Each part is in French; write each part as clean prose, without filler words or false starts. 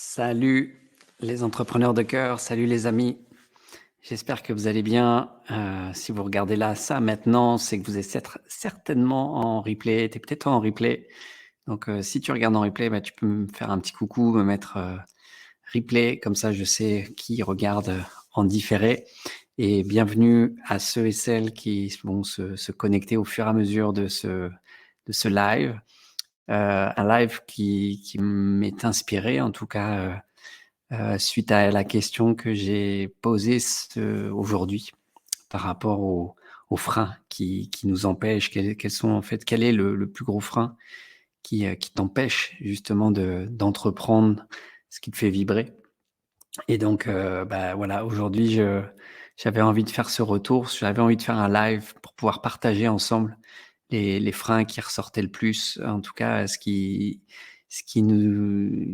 Salut les entrepreneurs de cœur, salut les amis. J'espère que vous allez bien. Si vous regardez là ça maintenant, c'est que vous êtes certainement en replay. Tu es peut-être en replay. Donc si tu regardes en replay, bah, tu peux me faire un petit coucou, me mettre replay. Comme ça, je sais qui regarde en différé. Et bienvenue à ceux et celles qui vont se connecter au fur et à mesure de ce live. Un live qui m'est inspiré, en tout cas, suite à la question que j'ai posée aujourd'hui par rapport aux freins qui nous empêchent. Quels sont en fait, quel est le plus gros frein qui t'empêche justement d'entreprendre ce qui te fait vibrer? Et donc, bah, voilà, aujourd'hui, j'avais envie de faire ce retour. J'avais envie de faire un live pour pouvoir partager ensemble les freins qui ressortaient le plus, en tout cas, les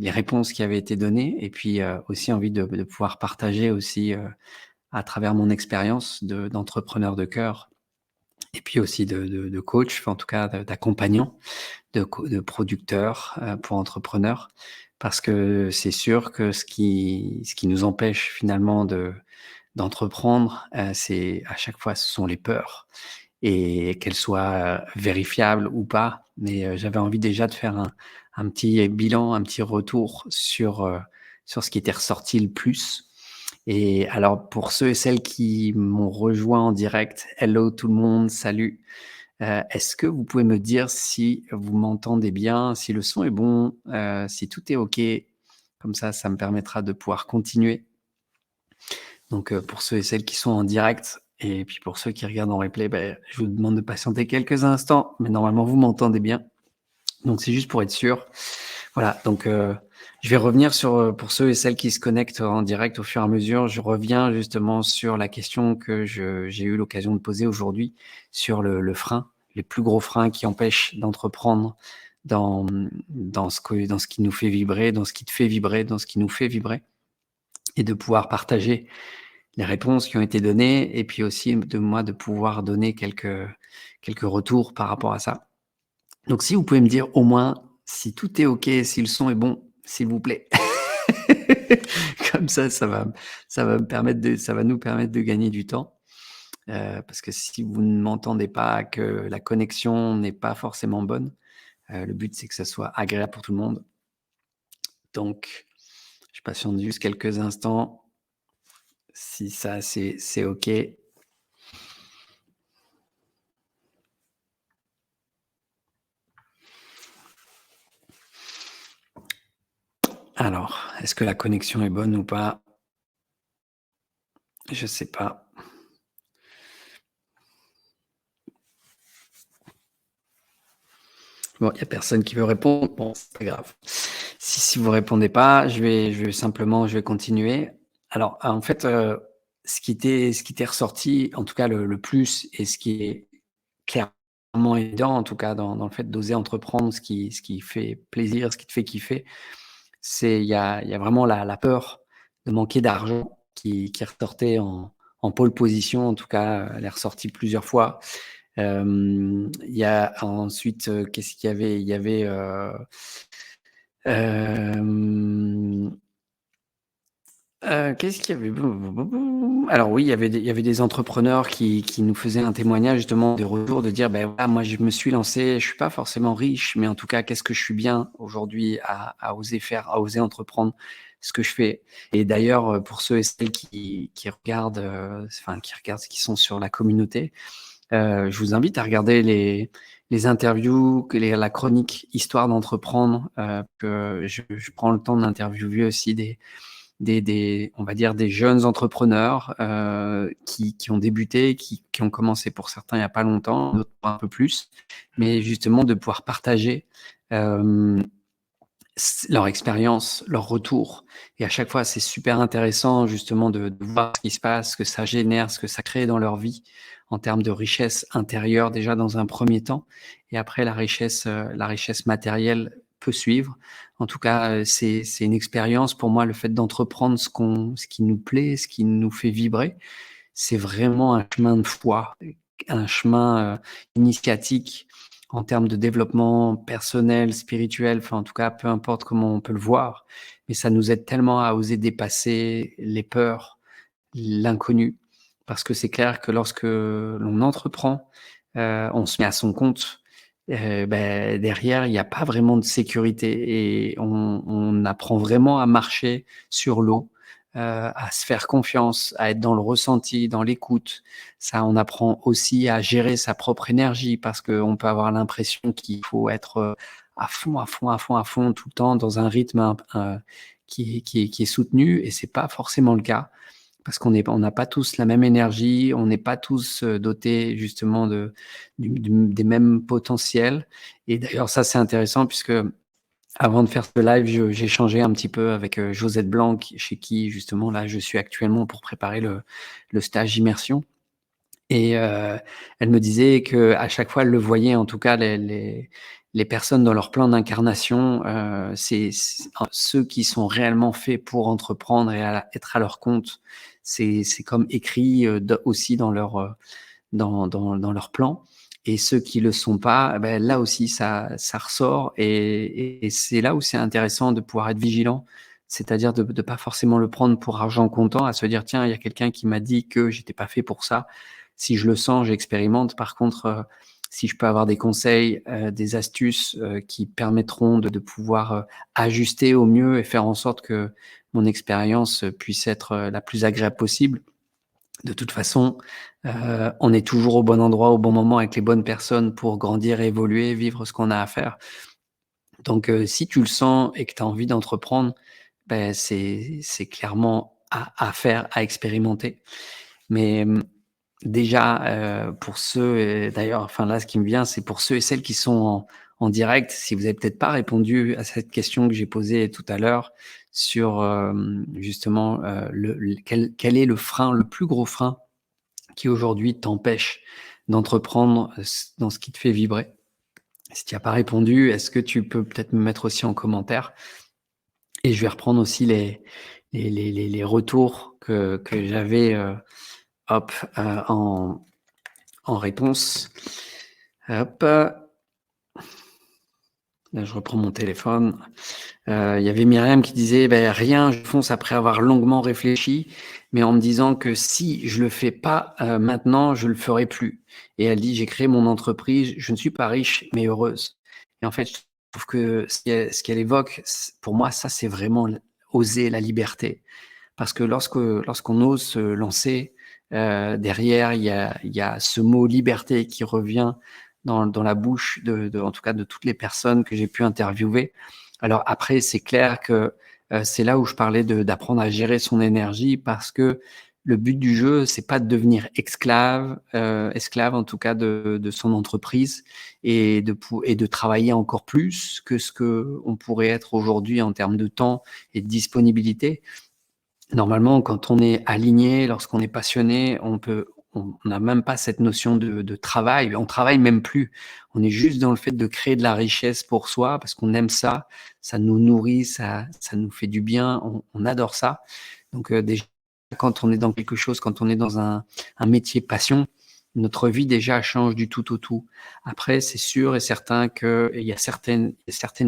réponses qui avaient été données, et puis aussi envie de pouvoir partager aussi à travers mon expérience d'entrepreneur de cœur, et puis aussi de coach, enfin, en tout cas d'accompagnant, de producteur pour entrepreneurs, parce que c'est sûr que ce qui nous empêche finalement d'entreprendre, c'est à chaque fois, ce sont les peurs, et qu'elles soient vérifiables ou pas. Mais j'avais envie déjà de faire un petit bilan, un petit retour sur ce qui était ressorti le plus. Et alors, pour ceux et celles qui m'ont rejoint en direct, hello tout le monde, salut. Est-ce que vous pouvez me dire si vous m'entendez bien, si le son est bon, si tout est OK? Comme ça me permettra de pouvoir continuer. Donc, pour ceux et celles qui sont en direct, et puis pour ceux qui regardent en replay, je vous demande de patienter quelques instants, mais normalement vous m'entendez bien. Donc c'est juste pour être sûr. Voilà, donc je vais revenir sur, pour ceux et celles qui se connectent en direct au fur et à mesure, je reviens justement sur la question que j'ai eu l'occasion de poser aujourd'hui sur le frein, les plus gros freins qui empêchent d'entreprendre dans ce qui nous fait vibrer, dans ce qui te fait vibrer, dans ce qui nous fait vibrer, et de pouvoir partager les réponses qui ont été données, et puis aussi de moi de pouvoir donner quelques retours par rapport à ça. Donc si vous pouvez me dire au moins si tout est OK, si le son est bon, s'il vous plaît. Comme ça va nous permettre de gagner du temps. Parce que si vous ne m'entendez pas, que la connexion n'est pas forcément bonne, le but c'est que ça soit agréable pour tout le monde. Donc je patiente juste quelques instants. Si ça c'est OK. Alors, est-ce que la connexion est bonne ou pas? Je sais pas. Bon, il y a personne qui veut répondre. Bon, c'est pas grave. Si vous répondez pas, je vais continuer. Alors, en fait, ce qui était ressorti, en tout cas le plus, et ce qui est clairement évident, en tout cas dans le fait d'oser entreprendre ce qui fait plaisir, ce qui te fait kiffer, c'est il y a vraiment la peur de manquer d'argent qui ressortait en pole position. En tout cas, elle est ressortie plusieurs fois. Il y a ensuite, qu'est-ce qu'il y avait? Il y avait, hem, qu'est-ce qu'il y avait? Alors oui, il y avait des entrepreneurs qui nous faisaient un témoignage justement, des retours, de dire: «Beh, voilà, moi je me suis lancé, je suis pas forcément riche, mais en tout cas, qu'est-ce que je suis bien aujourd'hui à oser faire, à oser entreprendre ce que je fais». Et d'ailleurs, pour ceux et celles qui regardent, qui sont sur la communauté, je vous invite à regarder les interviews, la chronique Histoire d'entreprendre, que je prends le temps d'interviewer aussi on va dire des jeunes entrepreneurs qui ont débuté, qui ont commencé pour certains il n'y a pas longtemps, d'autres un peu plus, mais justement de pouvoir partager leur expérience, leur retour. Et à chaque fois, c'est super intéressant justement de voir ce qui se passe, ce que ça génère, ce que ça crée dans leur vie en termes de richesse intérieure déjà dans un premier temps, et après la richesse matérielle peut suivre. En tout cas, c'est une expérience pour moi, le fait d'entreprendre ce qui nous plaît, ce qui nous fait vibrer. C'est vraiment un chemin de foi, un chemin initiatique, en termes de développement personnel, spirituel, enfin, en tout cas, peu importe comment on peut le voir, mais ça nous aide tellement à oser dépasser les peurs, l'inconnu. Parce que c'est clair que lorsque l'on entreprend, on se met à son compte, derrière, il y a pas vraiment de sécurité et on apprend vraiment à marcher sur l'eau, à se faire confiance, à être dans le ressenti, dans l'écoute. Ça, on apprend aussi à gérer sa propre énergie parce qu'on peut avoir l'impression qu'il faut être, à fond, à fond, à fond, à fond tout le temps dans un rythme qui est soutenu et c'est pas forcément le cas. Parce on n'a pas tous la même énergie, on n'est pas tous, dotés justement des mêmes potentiels et d'ailleurs ça c'est intéressant puisque avant de faire ce live, j'ai échangé un petit peu avec, Josette Blanc chez qui justement là je suis actuellement pour préparer le stage immersion et elle me disait qu'à chaque fois elle le voyait en tout cas les personnes dans leur plan d'incarnation, c'est ceux qui sont réellement faits pour entreprendre et être à leur compte. C'est comme écrit, d aussi dans dans leur plan et ceux qui le sont pas, beh, là aussi ça ressort et c'est là où c'est intéressant de pouvoir être vigilant. C'est-à-dire de pas forcément le prendre pour argent comptant, à se dire: «Tiens, il y a quelqu'un qui m'a dit que j'étais pas fait pour ça». Si je le sens, j'expérimente. Par contre, si je peux avoir des conseils, des astuces, qui permettront de pouvoir, ajuster au mieux et faire en sorte que mon expérience, puisse être, la plus agréable possible. De toute façon, on est toujours au bon endroit, au bon moment, avec les bonnes personnes pour grandir, évoluer, vivre ce qu'on a à faire. Donc, si tu le sens et que tu as envie d'entreprendre, beh, c'est clairement à faire, à expérimenter. Mais, déjà, pour ceux et d'ailleurs, enfin là, ce qui me vient, c'est pour ceux et celles qui sont en direct, si vous avez peut-être pas répondu à cette question que j'ai posée tout à l'heure sur, justement, le quel est le frein, le plus gros frein qui aujourd'hui t'empêche d'entreprendre, dans ce qui te fait vibrer? Si tu as pas répondu, est-ce que tu peux peut-être me mettre aussi en commentaire? Et je vais reprendre aussi les retours que j'avais, hop, en réponse. Hop, là je reprends mon téléphone. Il y avait Myriam qui disait: «Beh, rien, je fonce après avoir longuement réfléchi, mais en me disant que si je le fais pas, maintenant, je le ferai plus» et elle dit: «J'ai créé mon entreprise, je ne suis pas riche, mais heureuse» et en fait, je trouve que ce qu'elle évoque, pour moi, ça, c'est vraiment oser la liberté. Parce que lorsqu'on ose se lancer, derrière, il y a ce mot liberté qui revient dans la bouche en tout cas de toutes les personnes que j'ai pu interviewer. Alors après, c'est clair que, c'est là où je parlais d'apprendre à gérer son énergie parce que le but du jeu, c'est pas de devenir esclave en tout cas de son entreprise et de travailler encore plus que ce qu'on pourrait être aujourd'hui en termes de temps et de disponibilité. Normalement, quand on est aligné, lorsqu'on est passionné, on n'a même pas cette notion de travail. On travaille même plus. On est juste dans le fait de créer de la richesse pour soi parce qu'on aime ça. Ça nous nourrit, ça nous fait du bien. On adore ça. Donc, déjà, quand on est dans quelque chose, quand on est dans un métier passion, notre vie déjà change du tout au tout. Après, c'est sûr et certain qu'il y a certaines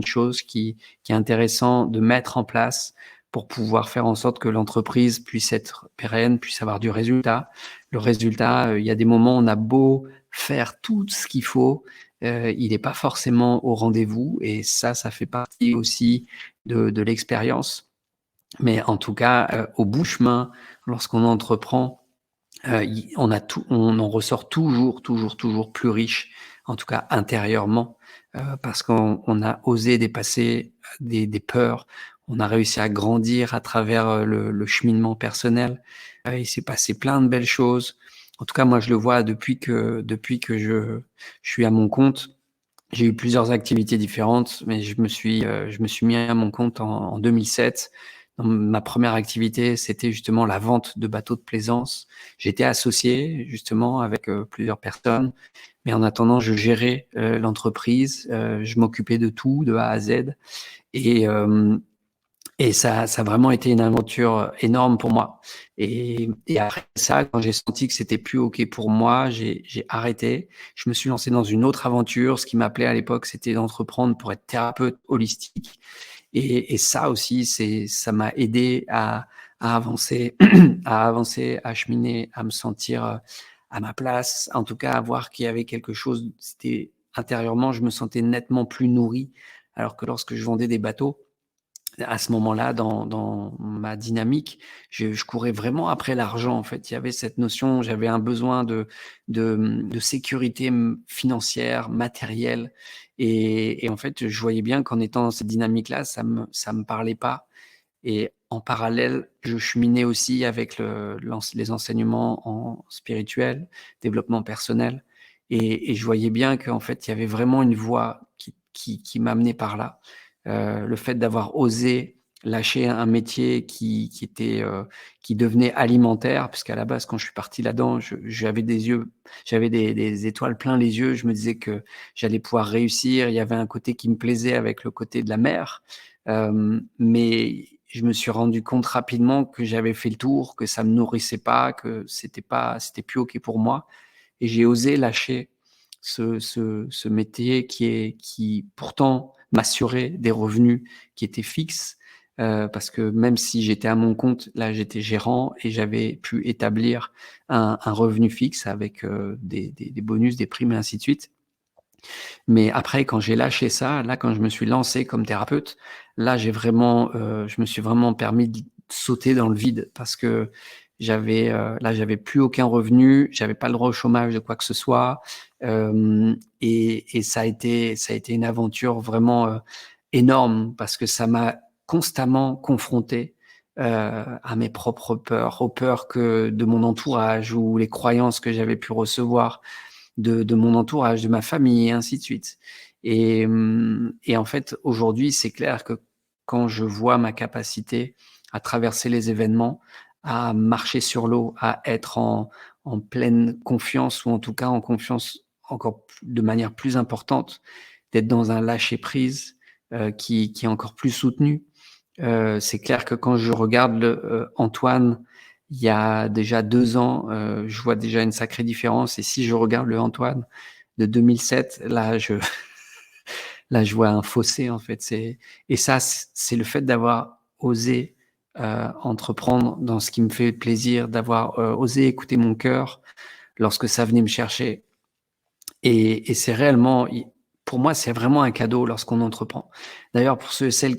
choses qui est intéressant de mettre en place pour pouvoir faire en sorte que l'entreprise puisse être pérenne, puisse avoir du résultat. Le résultat, il y a des moments, on a beau faire tout ce qu'il faut, il n'est pas forcément au rendez-vous et ça fait partie aussi de l'expérience. Mais en tout cas, au bout chemin, lorsqu'on entreprend, on en ressort toujours, toujours, toujours plus riche, en tout cas intérieurement, parce qu'on a osé dépasser des peurs. On a réussi à grandir à travers, le cheminement personnel. Il s'est passé plein de belles choses. En tout cas, moi, je le vois depuis que je suis à mon compte. J'ai eu plusieurs activités différentes, mais je me suis mis à mon compte en 2007. Ma première activité, c'était justement la vente de bateaux de plaisance. J'étais associé justement avec, plusieurs personnes, mais en attendant, je gérais, l'entreprise, je m'occupais de tout, de A à Z et Et ça a vraiment été une aventure énorme pour moi. Et après ça, quand j'ai senti que c'était plus OK pour moi, j'ai arrêté. Je me suis lancé dans une autre aventure. Ce qui m'appelait à l'époque, c'était d'entreprendre pour être thérapeute holistique. Et ça aussi, ça m'a aidé à avancer, à avancer, à cheminer, à me sentir à ma place. En tout cas, à voir qu'il y avait quelque chose. C'était intérieurement, je me sentais nettement plus nourri. Alors que lorsque je vendais des bateaux, à ce moment-là, dans ma dynamique, je courais vraiment après l'argent, en fait. Il y avait cette notion, j'avais un besoin de sécurité financière, matérielle et en fait, je voyais bien qu'en étant dans cette dynamique-là, ça me parlait pas et en parallèle, je cheminais aussi avec les enseignements en spirituel, développement personnel et je voyais bien qu'en fait, il y avait vraiment une voie qui m'amenait par là. Le fait d'avoir osé lâcher un métier qui devenait alimentaire, puisqu'à la base, quand je suis parti là-dedans, j'avais des étoiles plein les yeux. Je me disais que j'allais pouvoir réussir. Il y avait un côté qui me plaisait avec le côté de la mer. Mais je me suis rendu compte rapidement que j'avais fait le tour, que ça me nourrissait pas, c'était plus OK pour moi et j'ai osé lâcher ce métier qui pourtant m'assurait des revenus qui étaient fixes, parce que même si j'étais à mon compte, là, j'étais gérant et j'avais pu établir un revenu fixe avec, des bonus, des primes et ainsi de suite. Mais après, quand j'ai lâché ça, là, quand je me suis lancé comme thérapeute, là, je me suis vraiment permis de sauter dans le vide parce que j'avais plus aucun revenu, j'avais pas le droit au chômage de quoi que ce soit, et ça a été une aventure vraiment, énorme parce que ça m'a constamment confronté, à mes propres peurs, aux peurs que de mon entourage ou les croyances que j'avais pu recevoir de mon entourage, de ma famille et ainsi de suite. Et en fait, aujourd'hui, c'est clair que quand je vois ma capacité à traverser les événements, à marcher sur l'eau, à être en pleine confiance ou en tout cas en confiance encore de manière plus importante, d'être dans un lâcher prise qui est encore plus soutenu. C'est clair que quand je regarde Antoine, il y a déjà 2 ans, je vois déjà une sacrée différence et si je regarde le Antoine de 2007, là, là, je vois un fossé, en fait. Et ça, c'est le fait d'avoir osé, entreprendre dans ce qui me fait plaisir, d'avoir, osé écouter mon cœur lorsque ça venait me chercher et c'est réellement pour moi, c'est vraiment un cadeau lorsqu'on entreprend. D'ailleurs, pour ceux et celles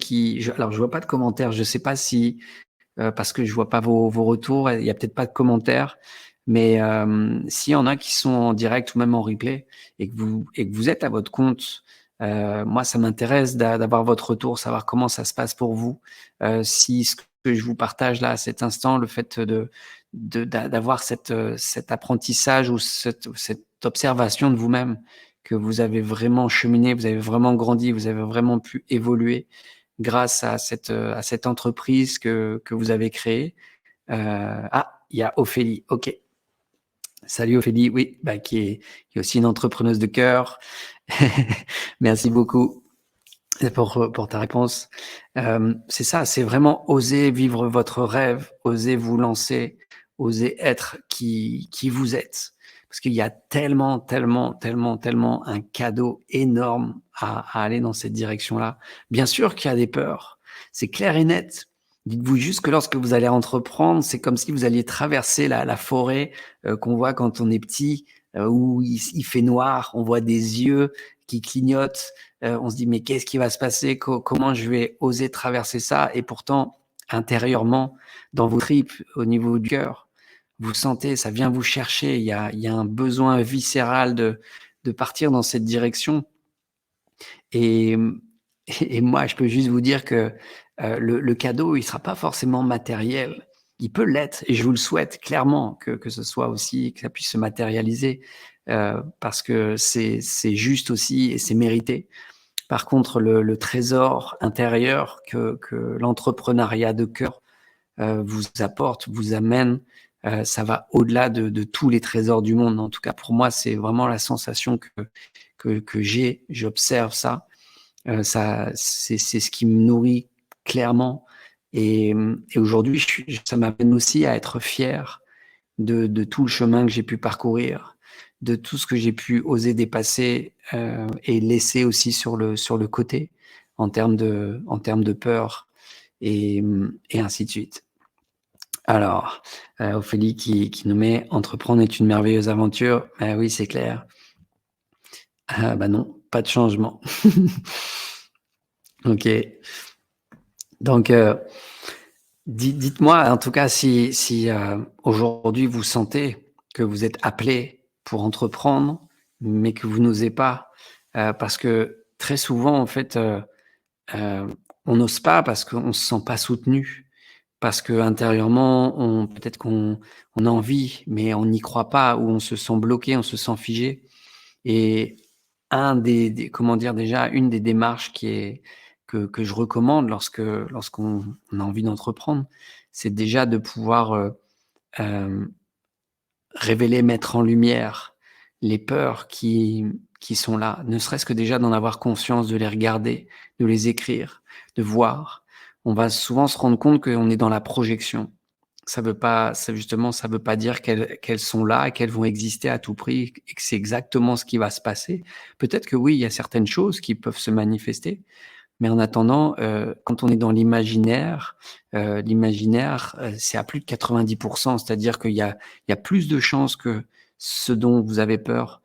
alors je vois pas de commentaires, je sais pas si parce que je vois pas vos retours. Il y a peut-être pas de commentaires, mais s'il y en a qui sont en direct ou même en replay et que vous êtes à votre compte, moi, ça m'intéresse d'avoir votre retour, savoir comment ça se passe pour vous. Si ce que je vous partage là, à cet instant, le fait d'avoir cet apprentissage ou cette observation de vous-même, que vous avez vraiment cheminé, vous avez vraiment grandi, vous avez vraiment pu évoluer grâce à cette entreprise que vous avez créée. Il y a Ophélie. OK. Salut Ophélie, oui, bah, qui est aussi une entrepreneuse de cœur. Merci beaucoup pour ta réponse. C'est ça, c'est vraiment oser vivre votre rêve, oser vous lancer, oser être qui vous êtes. Parce qu'il y a tellement, tellement, tellement, tellement un cadeau énorme à aller dans cette direction-là. Bien sûr qu'il y a des peurs, c'est clair et net. Dites-vous juste que lorsque vous allez entreprendre, c'est comme si vous alliez traverser la forêt qu'on voit quand on est petit, où il fait noir, on voit des yeux qui clignotent, on se dit mais qu'est-ce qui va se passer? Comment je vais oser traverser ça? Et pourtant, intérieurement, dans vos tripes, au niveau du cœur, vous sentez, ça vient vous chercher. Il y a un besoin viscéral de partir dans cette direction. Et, et moi, je peux juste vous dire que le cadeau, il sera pas forcément matériel. Il peut l'être, et je vous le souhaite clairement que ce soit aussi, que ça puisse se matérialiser, parce que c'est juste aussi et c'est mérité. Par contre, le trésor intérieur que l'entrepreneuriat de cœur vous apporte, vous amène, ça va au-delà de tous les trésors du monde. En tout cas, pour moi, c'est vraiment la sensation que j'observe ça. Ça, c'est ce qui me nourrit clairement. Et aujourd'hui, ça m'amène aussi à être fier de tout le chemin que j'ai pu parcourir, de tout ce que j'ai pu oser dépasser et laisser aussi sur le côté en termes de peur et ainsi de suite. Alors, Ophélie qui nous met: «Entreprendre est une merveilleuse aventure». Oui, c'est clair. Ah bah non, pas de changement. OK. Donc, dites-moi en tout cas si, aujourd'hui vous sentez que vous êtes appelé pour entreprendre, mais que vous n'osez pas. Parce que très souvent en fait, heu, on n'ose pas parce qu'on se sent pas soutenu. Parce qu'intérieurement peut-être qu'on a envie, mais on n'y croit pas ou on se sent bloqué, on se sent figé. Et un des comment dire? Déjà, une des démarches qui est que je recommande lorsqu'on a envie d'entreprendre, c'est déjà de pouvoir, hem, révéler, mettre en lumière les peurs qui sont là. Ne serait-ce que déjà d'en avoir conscience, de les regarder, de les écrire, de voir. On va souvent se rendre compte qu'on est dans la projection. Ça justement, ça veut pas dire qu'elles sont là et qu'elles vont exister à tout prix et que c'est exactement ce qui va se passer. Peut-être que oui, il y a certaines choses qui peuvent se manifester, mais en attendant, quand on est dans l'imaginaire, c'est à plus de 90. C'est-à-dire qu'il y a plus de chances que ce dont vous avez peur,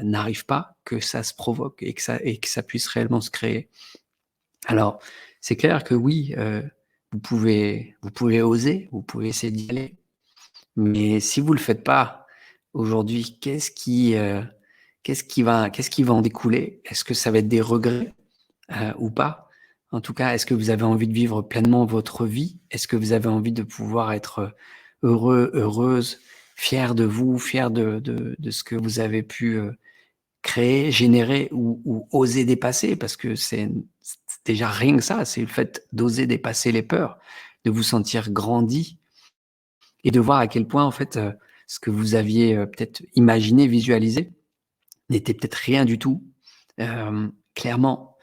n'arrive pas, que ça se provoque et que ça puisse réellement se créer. Alors, c'est clair que oui, vous pouvez oser, vous pouvez essayer d'y aller. Mais si vous le faites pas, aujourd'hui, qu'est-ce qui va en découler? Est-ce que ça va être des regrets, ou pas? En tout cas, est-ce que vous avez envie de vivre pleinement votre vie? Est-ce que vous avez envie de pouvoir être, heureux, heureuse, fier de vous, fier de ce que vous avez pu, créer, générer ou oser dépasser? Parce que c'est déjà rien que ça, c'est le fait d'oser dépasser les peurs, de vous sentir grandi et de voir à quel point, en fait, ce que vous aviez, peut-être imaginé, visualisé, n'était peut-être rien du tout, clairement.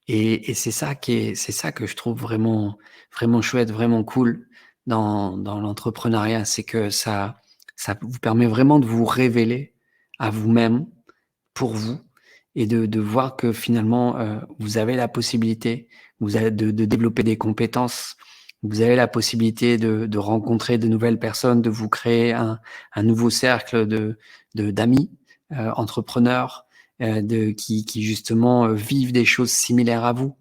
Et c'est ça que je trouve vraiment chouette, vraiment cool dans l'entrepreneuriat. C'est que ça vous permet vraiment de vous révéler à vous-même, pour vous et de voir que finalement, vous avez la possibilité, vous avez de développer des compétences. Vous avez la possibilité de rencontrer de nouvelles personnes, de vous créer un nouveau cercle d'amis, entrepreneurs, qui justement, vivent des choses similaires à vous.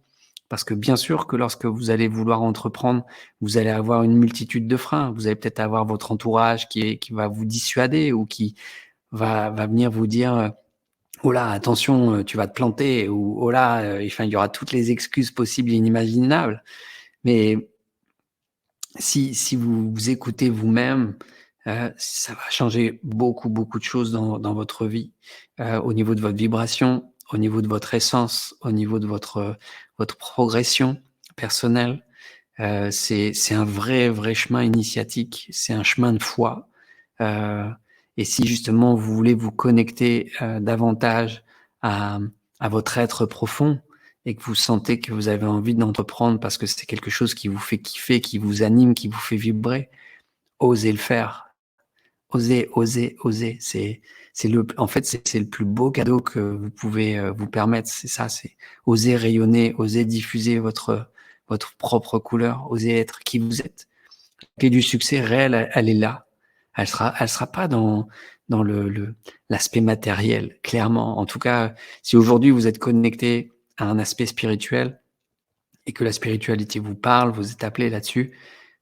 Parce que bien sûr que lorsque vous allez vouloir entreprendre, vous allez avoir une multitude de freins. Vous allez peut-être avoir votre entourage qui va vous dissuader ou qui va venir vous dire, «Oh là, attention, tu vas te planter» ou «Oh là», enfin, il y aura toutes les excuses possibles et inimaginables. Mais si vous vous écoutez vous-même, ça va changer beaucoup de choses dans votre vie, au niveau de votre vibration, au niveau de votre essence, au niveau de votre progression personnelle. C'est un vrai chemin initiatique, c'est un chemin de foi. Heu et si justement vous voulez vous connecter, davantage à à votre être profond et que vous sentez que vous avez envie d'entreprendre parce que c'est quelque chose qui vous fait kiffer, qui vous anime, qui vous fait vibrer, osez le faire. Osez, osez, osez. C'est le en fait, c'est le plus beau cadeau que vous pouvez, vous permettre. C'est ça, c'est oser rayonner, oser diffuser votre propre couleur, oser être qui vous êtes. Et du succès réel, elle est là. Elle sera pas dans l'aspect matériel, clairement. En tout cas, si aujourd'hui vous êtes connecté à un aspect spirituel et que la spiritualité vous parle, vous êtes appelé là-dessus,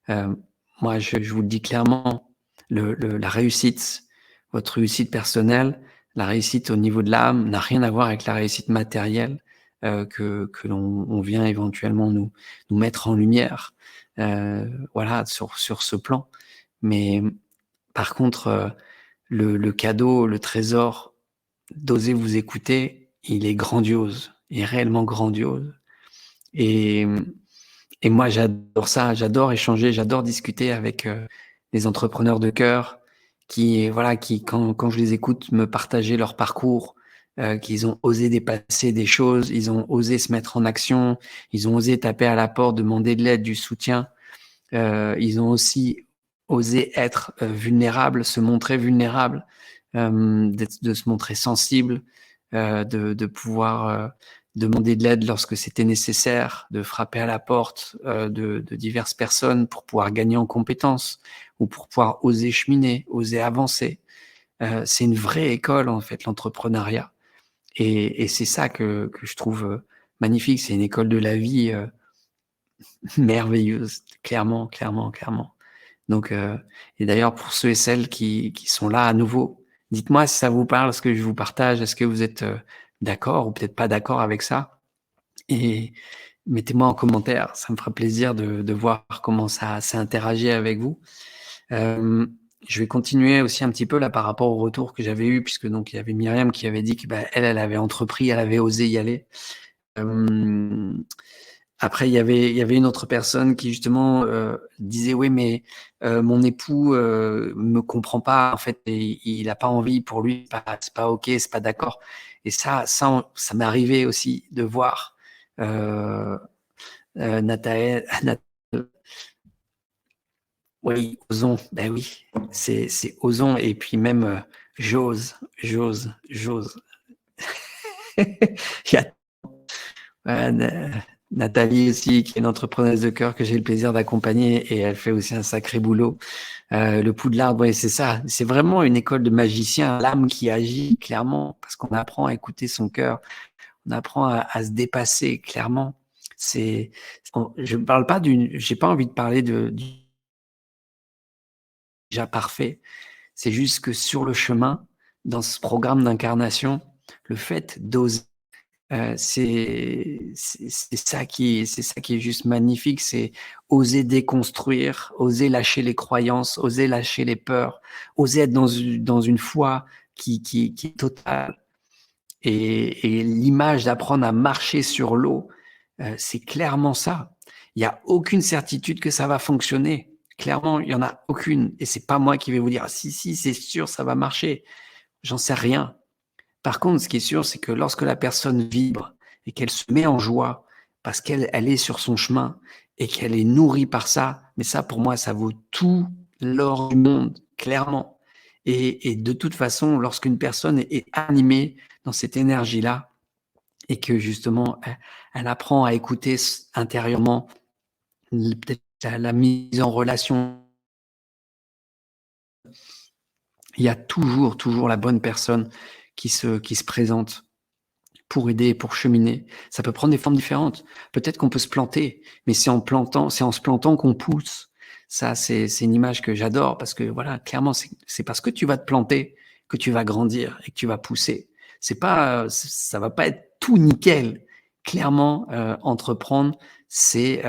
heu, moi je vous le dis clairement, la réussite, votre réussite personnelle, la réussite au niveau de l'âme n'a rien à voir avec la réussite matérielle, que l'on on vient éventuellement nous mettre en lumière, voilà, sur ce plan. Mais par contre, le cadeau, le trésor d'oser vous écouter, il est grandiose, il est réellement grandiose et et moi j'adore ça, j'adore échanger, j'adore discuter avec, des entrepreneurs de cœur qui, voilà, qui quand je les écoute me partager leur parcours, qu'ils ont osé dépasser des choses, ils ont osé se mettre en action, ils ont osé taper à la porte, demander de l'aide, du soutien. Ils ont aussi osé être vulnérables, se montrer vulnérables, de se montrer sensibles, de pouvoir demander de l'aide lorsque c'était nécessaire, de frapper à la porte de diverses personnes pour pouvoir gagner en compétences ou pour pouvoir oser cheminer, oser avancer. C'est une vraie école, en fait, l'entrepreneuriat. Et c'est ça que je trouve magnifique. C'est une école de la vie merveilleuse, clairement, clairement, clairement. Donc, et d'ailleurs, pour ceux et celles qui sont là à nouveau, dites-moi si ça vous parle, ce que je vous partage. Est-ce que vous êtes d'accord ou peut-être pas d'accord avec ça? Et mettez-moi en commentaire. Ça me fera plaisir de voir comment ça interagit avec vous. Je vais continuer aussi un petit peu là par rapport au retour que j'avais eu, puisque donc il y avait Myriam qui avait dit que elle avait entrepris, elle avait osé y aller. Après, il y avait une autre personne qui justement disait oui, mais mon époux me comprend pas en fait, et il a pas envie. Pour lui, c'est pas ok, c'est pas d'accord. Et ça m'est arrivé aussi de voir Nathalie. Oui, osons, ben oui, c'est osons et puis même j'ose. Il y a Nathalie aussi, qui est une entrepreneuse de cœur que j'ai le plaisir d'accompagner et elle fait aussi un sacré boulot. Le Poudlard, ouais, c'est ça. C'est vraiment une école de magicien, l'âme qui agit clairement parce qu'on apprend à écouter son cœur, on apprend à se dépasser clairement. Je parle pas j'ai pas envie de parler du déjà parfait. C'est juste que sur le chemin, dans ce programme d'incarnation, le fait d'oser, c'est ça qui est juste magnifique, c'est oser déconstruire, oser lâcher les croyances, oser lâcher les peurs, oser être dans une foi qui est totale. Et l'image d'apprendre à marcher sur l'eau, c'est clairement ça. Il n'y a aucune certitude que ça va fonctionner. Clairement, il n'y en a aucune. Et c'est pas moi qui vais vous dire, ah, si, c'est sûr, ça va marcher. J'en sais rien. Par contre, ce qui est sûr, c'est que lorsque la personne vibre et qu'elle se met en joie parce qu'elle est sur son chemin et qu'elle est nourrie par ça, mais ça, pour moi, ça vaut tout l'or du monde, clairement. Et de toute façon, lorsqu'une personne est animée dans cette énergie-là et que justement, elle apprend à écouter intérieurement peut-être la mise en relation, il y a toujours la bonne personne qui se présente pour aider, pour cheminer. Ça peut prendre des formes différentes. Peut-être qu'on peut se planter, mais c'est en se plantant qu'on pousse. Ça, c'est une image que j'adore parce que voilà, clairement, c'est parce que tu vas te planter que tu vas grandir et que tu vas pousser. Ça va pas être tout nickel. Clairement, entreprendre, c'est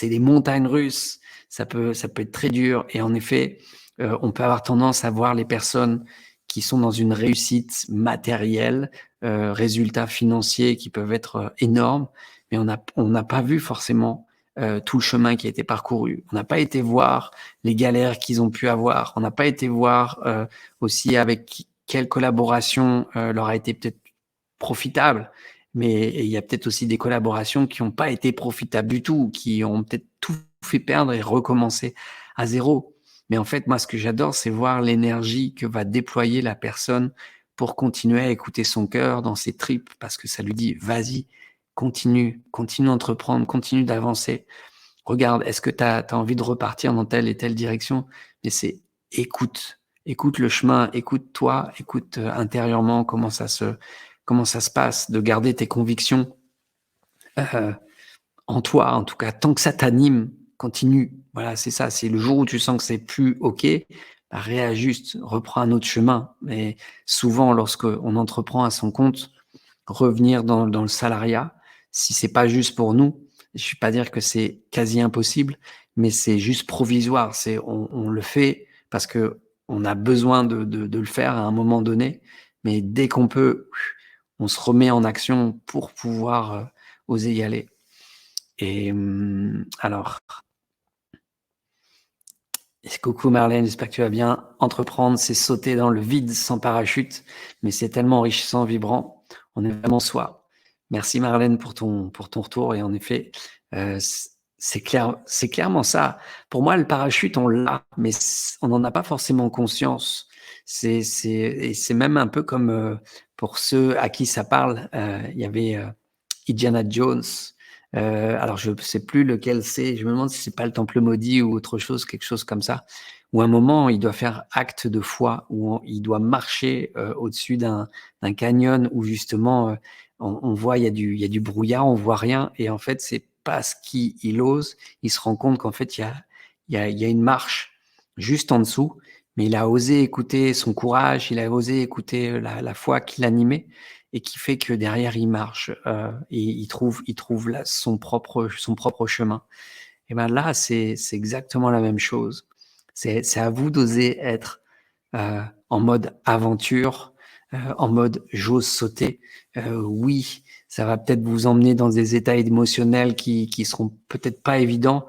des montagnes russes. Ça peut être très dur. Et en effet, on peut avoir tendance à voir les personnes qui sont dans une réussite matérielle, résultats financiers qui peuvent être énormes, mais on n'a pas vu forcément tout le chemin qui a été parcouru. On n'a pas été voir les galères qu'ils ont pu avoir. On n'a pas été voir aussi avec quelle collaboration leur a été peut-être profitable. Mais il y a peut-être aussi des collaborations qui n'ont pas été profitables du tout, qui ont peut-être tout fait perdre et recommencer à zéro. Mais en fait, moi, ce que j'adore, c'est voir l'énergie que va déployer la personne pour continuer à écouter son cœur dans ses tripes, parce que ça lui dit, vas-y, continue d'entreprendre, continue d'avancer. Regarde, est-ce que tu as envie de repartir dans telle et telle direction? Mais c'est écoute le chemin, écoute-toi, écoute intérieurement comment ça se passe, de garder tes convictions euh, en toi, en tout cas, tant que ça t'anime, continue. Voilà, c'est ça. C'est le jour où tu sens que c'est plus OK, bah, réajuste, reprends un autre chemin. Mais souvent, lorsqu'on entreprend à son compte, revenir dans le salariat, si c'est pas juste pour nous, je ne vais pas dire que c'est quasi impossible, mais c'est juste provisoire. On le fait parce que on a besoin de le faire à un moment donné, mais dès qu'on peut, on se remet en action pour pouvoir oser y aller. Et alors, coucou Marlène, j'espère que tu vas bien. Entreprendre, c'est sauter dans le vide sans parachute, mais c'est tellement enrichissant, vibrant. On est vraiment soi. Merci Marlène pour ton retour. Et en effet, C'est clairement ça. Pour moi, le parachute, on l'a, mais on n'en a pas forcément conscience. Et c'est même un peu comme pour ceux à qui ça parle. Il y avait Indiana Jones. Alors, je ne sais plus lequel c'est. Je me demande si c'est pas le Temple maudit ou autre chose, quelque chose comme ça. Où à un moment, il doit faire acte de foi, où il doit marcher au-dessus d'un canyon où justement on voit il y a du brouillard, on voit rien, et en fait c'est parce qu'il ose, il se rend compte qu'en fait il y a une marche juste en dessous, mais il a osé écouter son courage, il a osé écouter la foi qui l'animait et qui fait que derrière il marche et il trouve là son propre chemin. Et ben là c'est exactement la même chose. C'est à vous d'oser être en mode aventure, en mode j'ose sauter. Oui, ça va peut-être vous emmener dans des états émotionnels qui seront peut-être pas évidents,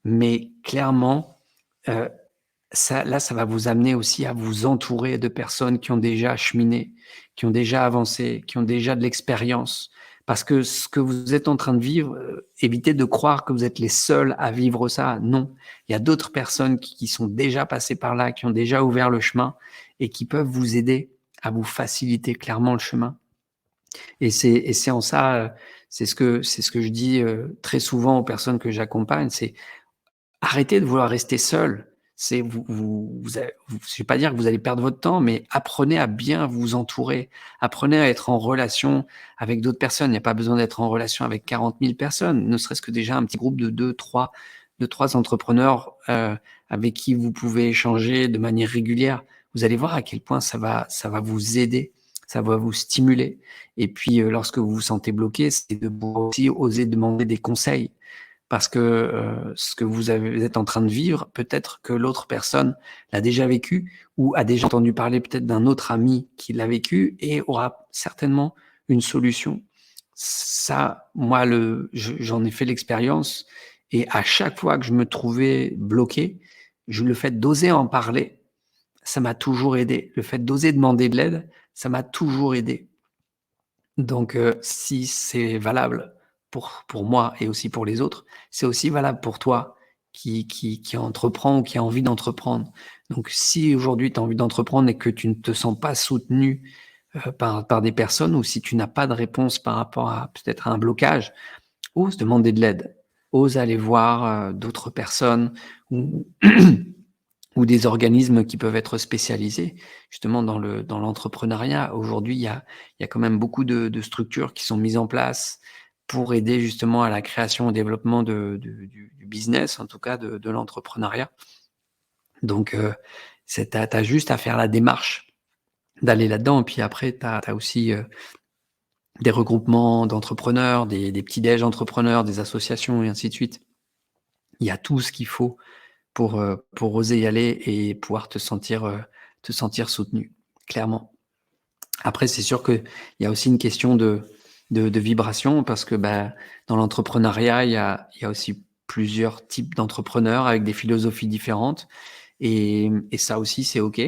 mais clairement, euh, ça va vous amener aussi à vous entourer de personnes qui ont déjà cheminé, qui ont déjà avancé, qui ont déjà de l'expérience. Parce que ce que vous êtes en train de vivre, évitez de croire que vous êtes les seuls à vivre ça. Non, il y a d'autres personnes qui sont déjà passées par là, qui ont déjà ouvert le chemin et qui peuvent vous aider à vous faciliter clairement le chemin. Et c'est en ça, c'est ce que je dis très souvent aux personnes que j'accompagne, c'est arrêtez de vouloir rester seul. C'est je vais pas dire que vous allez perdre votre temps, mais apprenez à bien vous entourer. Apprenez à être en relation avec d'autres personnes. Il n'y a pas besoin d'être en relation avec 40 000 personnes, ne serait-ce que déjà un petit groupe de trois entrepreneurs avec qui vous pouvez échanger de manière régulière. Vous allez voir à quel point ça va vous aider, ça va vous stimuler. Et puis, lorsque vous vous sentez bloqué, c'est de aussi oser demander des conseils. Parce que ce que vous êtes en train de vivre, peut-être que l'autre personne l'a déjà vécu ou a déjà entendu parler peut-être d'un autre ami qui l'a vécu et aura certainement une solution. Ça, moi, j'en ai fait l'expérience et à chaque fois que je me trouvais bloqué, le fait d'oser en parler, ça m'a toujours aidé. Le fait d'oser demander de l'aide, ça m'a toujours aidé. Donc, si c'est valable pour moi et aussi pour les autres, c'est aussi valable pour toi qui entreprend ou qui a envie d'entreprendre. Donc, si aujourd'hui tu as envie d'entreprendre et que tu ne te sens pas soutenu par des personnes, ou si tu n'as pas de réponse par rapport à peut-être à un blocage, ose demander de l'aide. Ose aller voir d'autres personnes ou ou des organismes qui peuvent être spécialisés justement dans l'entrepreneuriat. Aujourd'hui, il y a quand même beaucoup de structures qui sont mises en place pour aider justement à la création, au développement du business, en tout cas de l'entrepreneuriat. Donc, tu as juste à faire la démarche d'aller là-dedans. Et puis après, tu as aussi des regroupements d'entrepreneurs, des petits déj entrepreneurs, des associations et ainsi de suite. Il y a tout ce qu'il faut pour oser y aller et pouvoir te sentir soutenu, clairement. Après, c'est sûr qu'il y a aussi une question de vibration parce que bah, dans l'entrepreneuriat, il y a aussi plusieurs types d'entrepreneurs avec des philosophies différentes et ça aussi, c'est OK.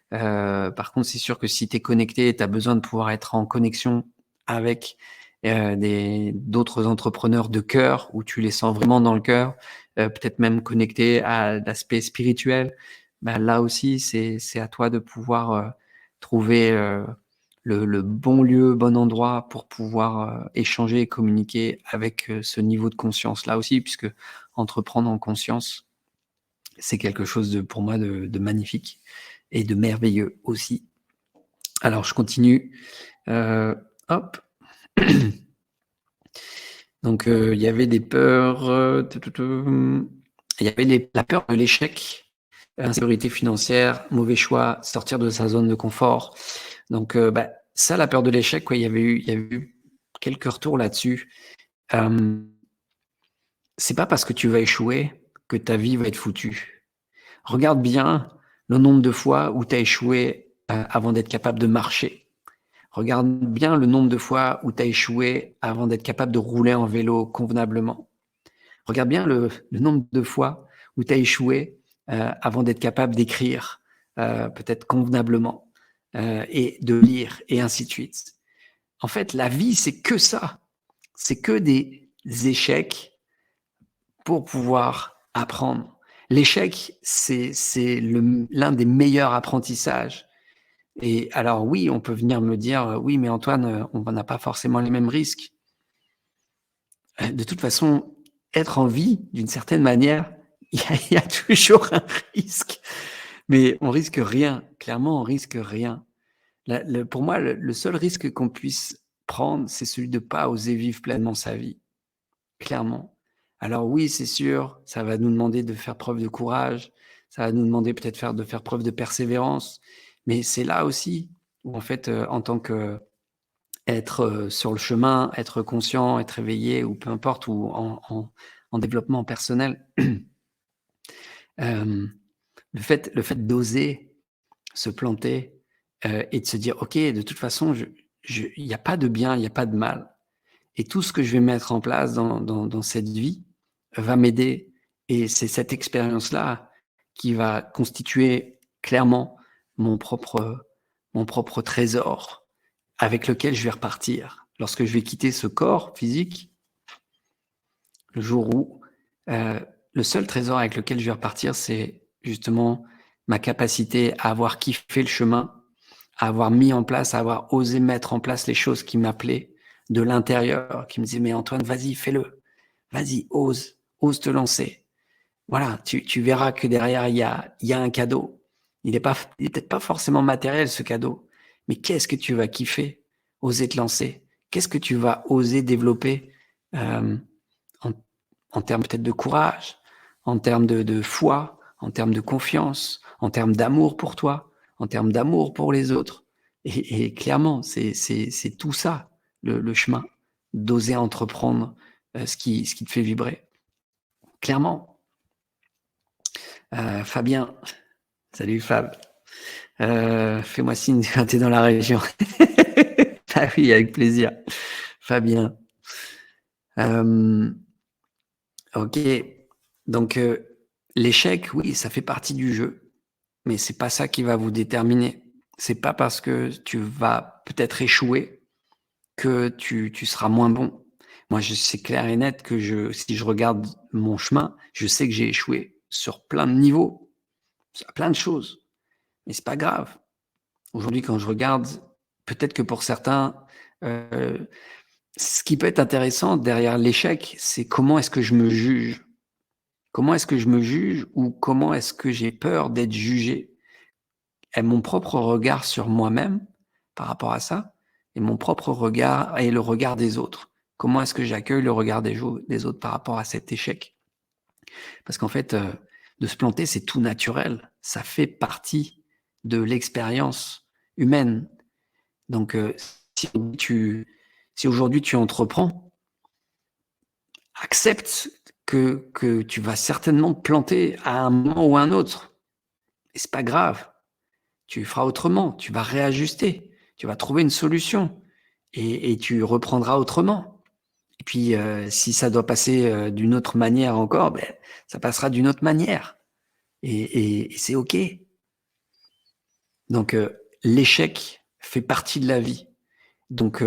Par contre, c'est sûr que si tu es connecté, tu as besoin de pouvoir être en connexion avec d'autres entrepreneurs de cœur où tu les sens vraiment dans le cœur, peut-être même connecté à l'aspect spirituel. Bah, là aussi, c'est à toi de pouvoir trouver le bon lieu, bon endroit pour pouvoir échanger et communiquer avec ce niveau de conscience là aussi, puisque entreprendre en conscience, c'est quelque chose pour moi de magnifique et de merveilleux aussi. Alors, je continue. Hop. Donc, il y avait des peurs. Il y avait la peur de l'échec, insécurité financière, mauvais choix, sortir de sa zone de confort. Donc, ça, la peur de l'échec, quoi, il y avait eu quelques retours là-dessus. C'est pas parce que tu vas échouer que ta vie va être foutue. Regarde bien le nombre de fois où tu as échoué avant d'être capable de marcher. Regarde bien le nombre de fois où tu as échoué avant d'être capable de rouler en vélo convenablement. Regarde bien le nombre de fois où tu as échoué avant d'être capable d'écrire peut-être convenablement et de lire et ainsi de suite. En fait, la vie, c'est que ça. C'est que des échecs pour pouvoir apprendre. L'échec, c'est l'un des meilleurs apprentissages. Et alors oui, on peut venir me dire: «Oui, mais Antoine, on n'a pas forcément les mêmes risques». De toute façon, être en vie, d'une certaine manière, il y a toujours un risque, mais on risque rien. Clairement, on risque rien. Pour moi, le seul risque qu'on puisse prendre, c'est celui de pas oser vivre pleinement sa vie, clairement. Alors oui, c'est sûr, ça va nous demander de faire preuve de courage, ça va nous demander peut-être de faire preuve de persévérance, mais c'est là aussi où en fait, en tant qu'être, sur le chemin, être conscient, être éveillé ou peu importe, ou en développement personnel, hem, le fait d'oser se planter, et de se dire: «OK, de toute façon, il y a pas de bien, il y a pas de mal, et tout ce que je vais mettre en place dans cette vie va m'aider, et c'est cette expérience-là qui va constituer clairement mon propre mon propre trésor avec lequel je vais repartir. Lorsque je vais quitter ce corps physique, le jour où, heu, le seul trésor avec lequel je vais repartir, c'est justement ma capacité à avoir kiffé le chemin, à avoir mis en place, à avoir osé mettre en place les choses qui m'appelaient de l'intérieur, qui me disaient: «Mais Antoine, vas-y, fais-le. Vas-y, ose, ose te lancer». Voilà, tu verras que derrière, il y a un cadeau. Il est peut-être pas forcément matériel, ce cadeau, mais qu'est-ce que tu vas kiffer? Oser te lancer. Qu'est-ce que tu vas oser développer, hem, en en termes peut-être de courage, en termes de foi, en termes de confiance, en termes d'amour pour toi, en termes d'amour pour les autres, et clairement, c'est tout ça, le chemin, d'oser entreprendre, ce qui te fait vibrer. Clairement. Fabien, salut Fab. Fais-moi signe quand tu es dans la région. Ah oui, avec plaisir. Fabien. OK. Donc, l'échec, oui, ça fait partie du jeu, mais c'est pas ça qui va vous déterminer. C'est pas parce que tu vas peut-être échouer que tu seras moins bon. Moi, c'est clair et net que si je regarde mon chemin, je sais que j'ai échoué sur plein de niveaux, sur plein de choses, mais c'est pas grave. Aujourd'hui, quand je regarde, peut-être que pour certains, heu, ce qui peut être intéressant derrière l'échec, c'est comment est-ce que je me juge? Comment est-ce que je me juge, ou comment est-ce que j'ai peur d'être jugé? Et mon propre regard sur moi-même par rapport à ça, et mon propre regard et le regard des autres. Comment est-ce que j'accueille le regard des autres par rapport à cet échec? Parce qu'en fait, de se planter, c'est tout naturel. Ça fait partie de l'expérience humaine. Donc, si tu si aujourd'hui tu entreprends, accepte que tu vas certainement te planter à un moment ou à un autre, et c'est pas grave. Tu feras autrement, tu vas réajuster, tu vas trouver une solution, et tu reprendras autrement. Et puis, si ça doit passer, d'une autre manière encore, beh, ça passera d'une autre manière, et c'est OK. Donc, l'échec fait partie de la vie. Donc,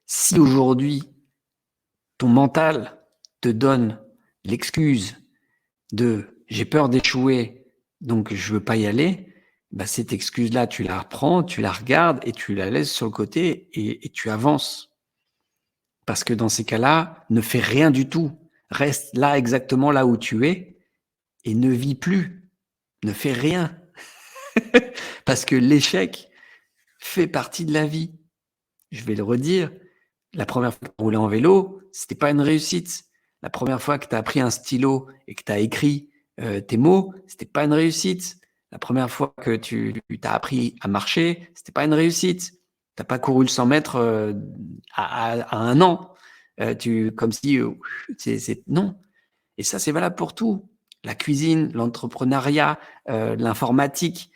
si aujourd'hui ton mental te donne l'excuse de: «J'ai peur d'échouer, donc je veux pas y aller», bah, cette excuse-là, tu la reprends, tu la regardes et tu la laisses sur le côté, et tu avances. Parce que dans ces cas-là, ne fais rien du tout. Reste là, exactement là où tu es, et ne vis plus. Ne fais rien. Parce que l'échec fait partie de la vie. Je vais le redire, la première fois que tu as roulé en vélo, c'était pas une réussite. La première fois que tu as pris un stylo et que tu as écrit, tes mots, c'était pas une réussite. La première fois que tu as appris à marcher, c'était pas une réussite. Tu as pas couru le 100 mètres, à 1 an. Comme si, c'est non, et ça, c'est valable pour tout. La cuisine, l'entrepreneuriat, l'informatique,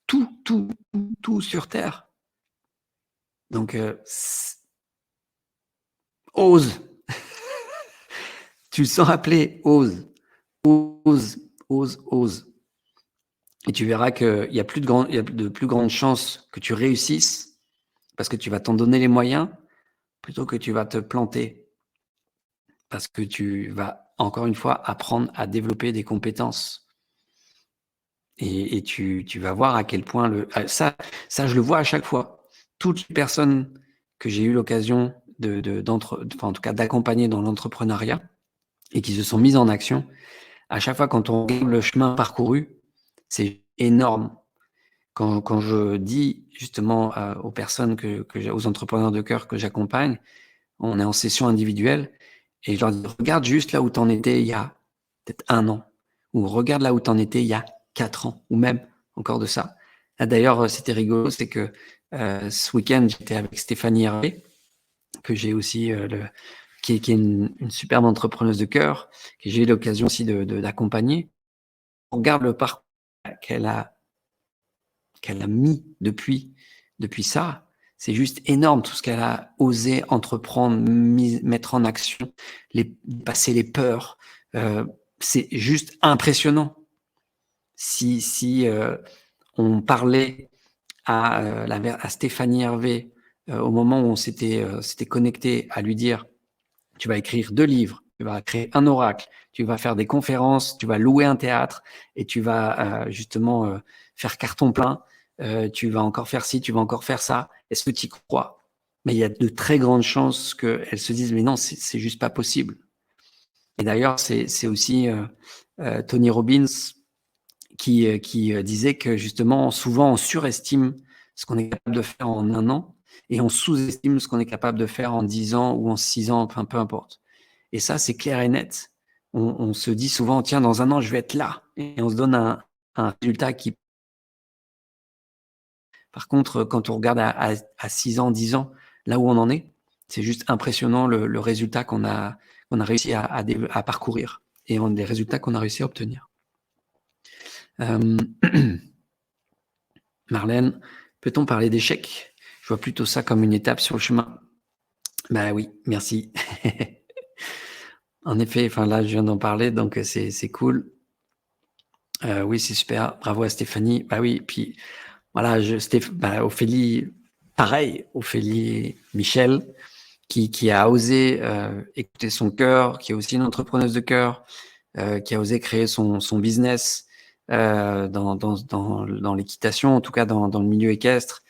tout, tout, tout, tout sur terre. Donc, ose. Tu le sens appeler, ose, ose, ose, ose. Et tu verras qu'il y a il y a de plus grandes chances que tu réussisses, parce que tu vas t'en donner les moyens, plutôt que tu vas te planter, parce que tu vas encore une fois, apprendre à développer des compétences. Et tu vas voir à quel point ça, je le vois à chaque fois. Toutes les personnes que j'ai eu l'occasion en tout cas d'accompagner dans l'entrepreneuriat et qui se sont mises en action, à chaque fois quand on regarde le chemin parcouru, c'est énorme. Quand je dis justement aux personnes aux entrepreneurs de cœur que j'accompagne, on est en session individuelle et je leur dis: regarde juste là où tu en étais il y a peut-être 1 an, ou regarde là où tu en étais il y a 4 ans, ou même encore de ça. Là d'ailleurs, c'était rigolo, c'est que ce week-end, j'étais avec Stéphanie Hervé, que j'ai aussi qui est une superbe entrepreneuse de cœur, que j'ai eu l'occasion aussi d'accompagner. On regarde le parcours qu'elle a mis depuis ça, c'est juste énorme tout ce qu'elle a osé entreprendre, mettre en action, passer les peurs. C'est juste impressionnant. Si on parlait à Stéphanie Hervé au moment où on s'était connecté, à lui dire: tu vas écrire 2 livres, tu vas créer un oracle, tu vas faire des conférences, tu vas louer un théâtre et tu vas justement faire carton plein, tu vas encore faire ci, tu vas encore faire ça. Est-ce que tu y crois? Mais il y a de très grandes chances qu'elles se disent: mais non, c'est juste pas possible. Et d'ailleurs, c'est aussi Tony Robbins qui disait que justement, souvent, on surestime ce qu'on est capable de faire en 1 an et on sous-estime ce qu'on est capable de faire en 10 ans ou en 6 ans, enfin, peu importe. Et ça, c'est clair et net. On se dit souvent: tiens, dans 1 an, je vais être là. Et on se donne un résultat qui... Par contre, quand on regarde à 6 ans, 10 ans, là où on en est, c'est juste impressionnant le résultat qu'on a réussi à parcourir et les résultats qu'on a réussi à obtenir. Marlène, peut-on parler d'échec? Je vois plutôt ça comme une étape sur le chemin. Bah oui, merci. En effet, enfin là, je viens d'en parler, donc c'est cool. Oui, c'est super. Bravo à Stéphanie. Bah oui, puis voilà, Ophélie, pareil, Ophélie Michel, qui a osé écouter son cœur, qui est aussi une entrepreneuse de cœur, qui a osé créer son business dans l'équitation, en tout cas dans le milieu équestre.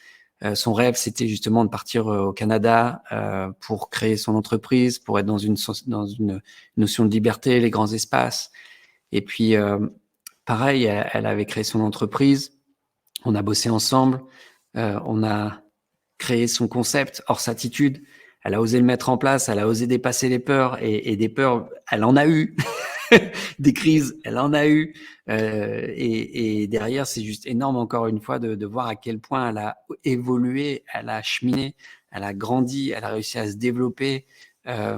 Son rêve, c'était justement de partir au Canada pour créer son entreprise, pour être dans une notion de liberté, les grands espaces. Et puis, pareil, elle avait créé son entreprise. On a bossé ensemble. On a créé son concept, Orsatitude. Elle a osé le mettre en place. Elle a osé dépasser les peurs. Et des peurs, elle en a eu. Des crises, elle en a eu. Et derrière, c'est juste énorme, encore une fois, de voir à quel point elle a évolué, elle a cheminé, elle a grandi, elle a réussi à se développer à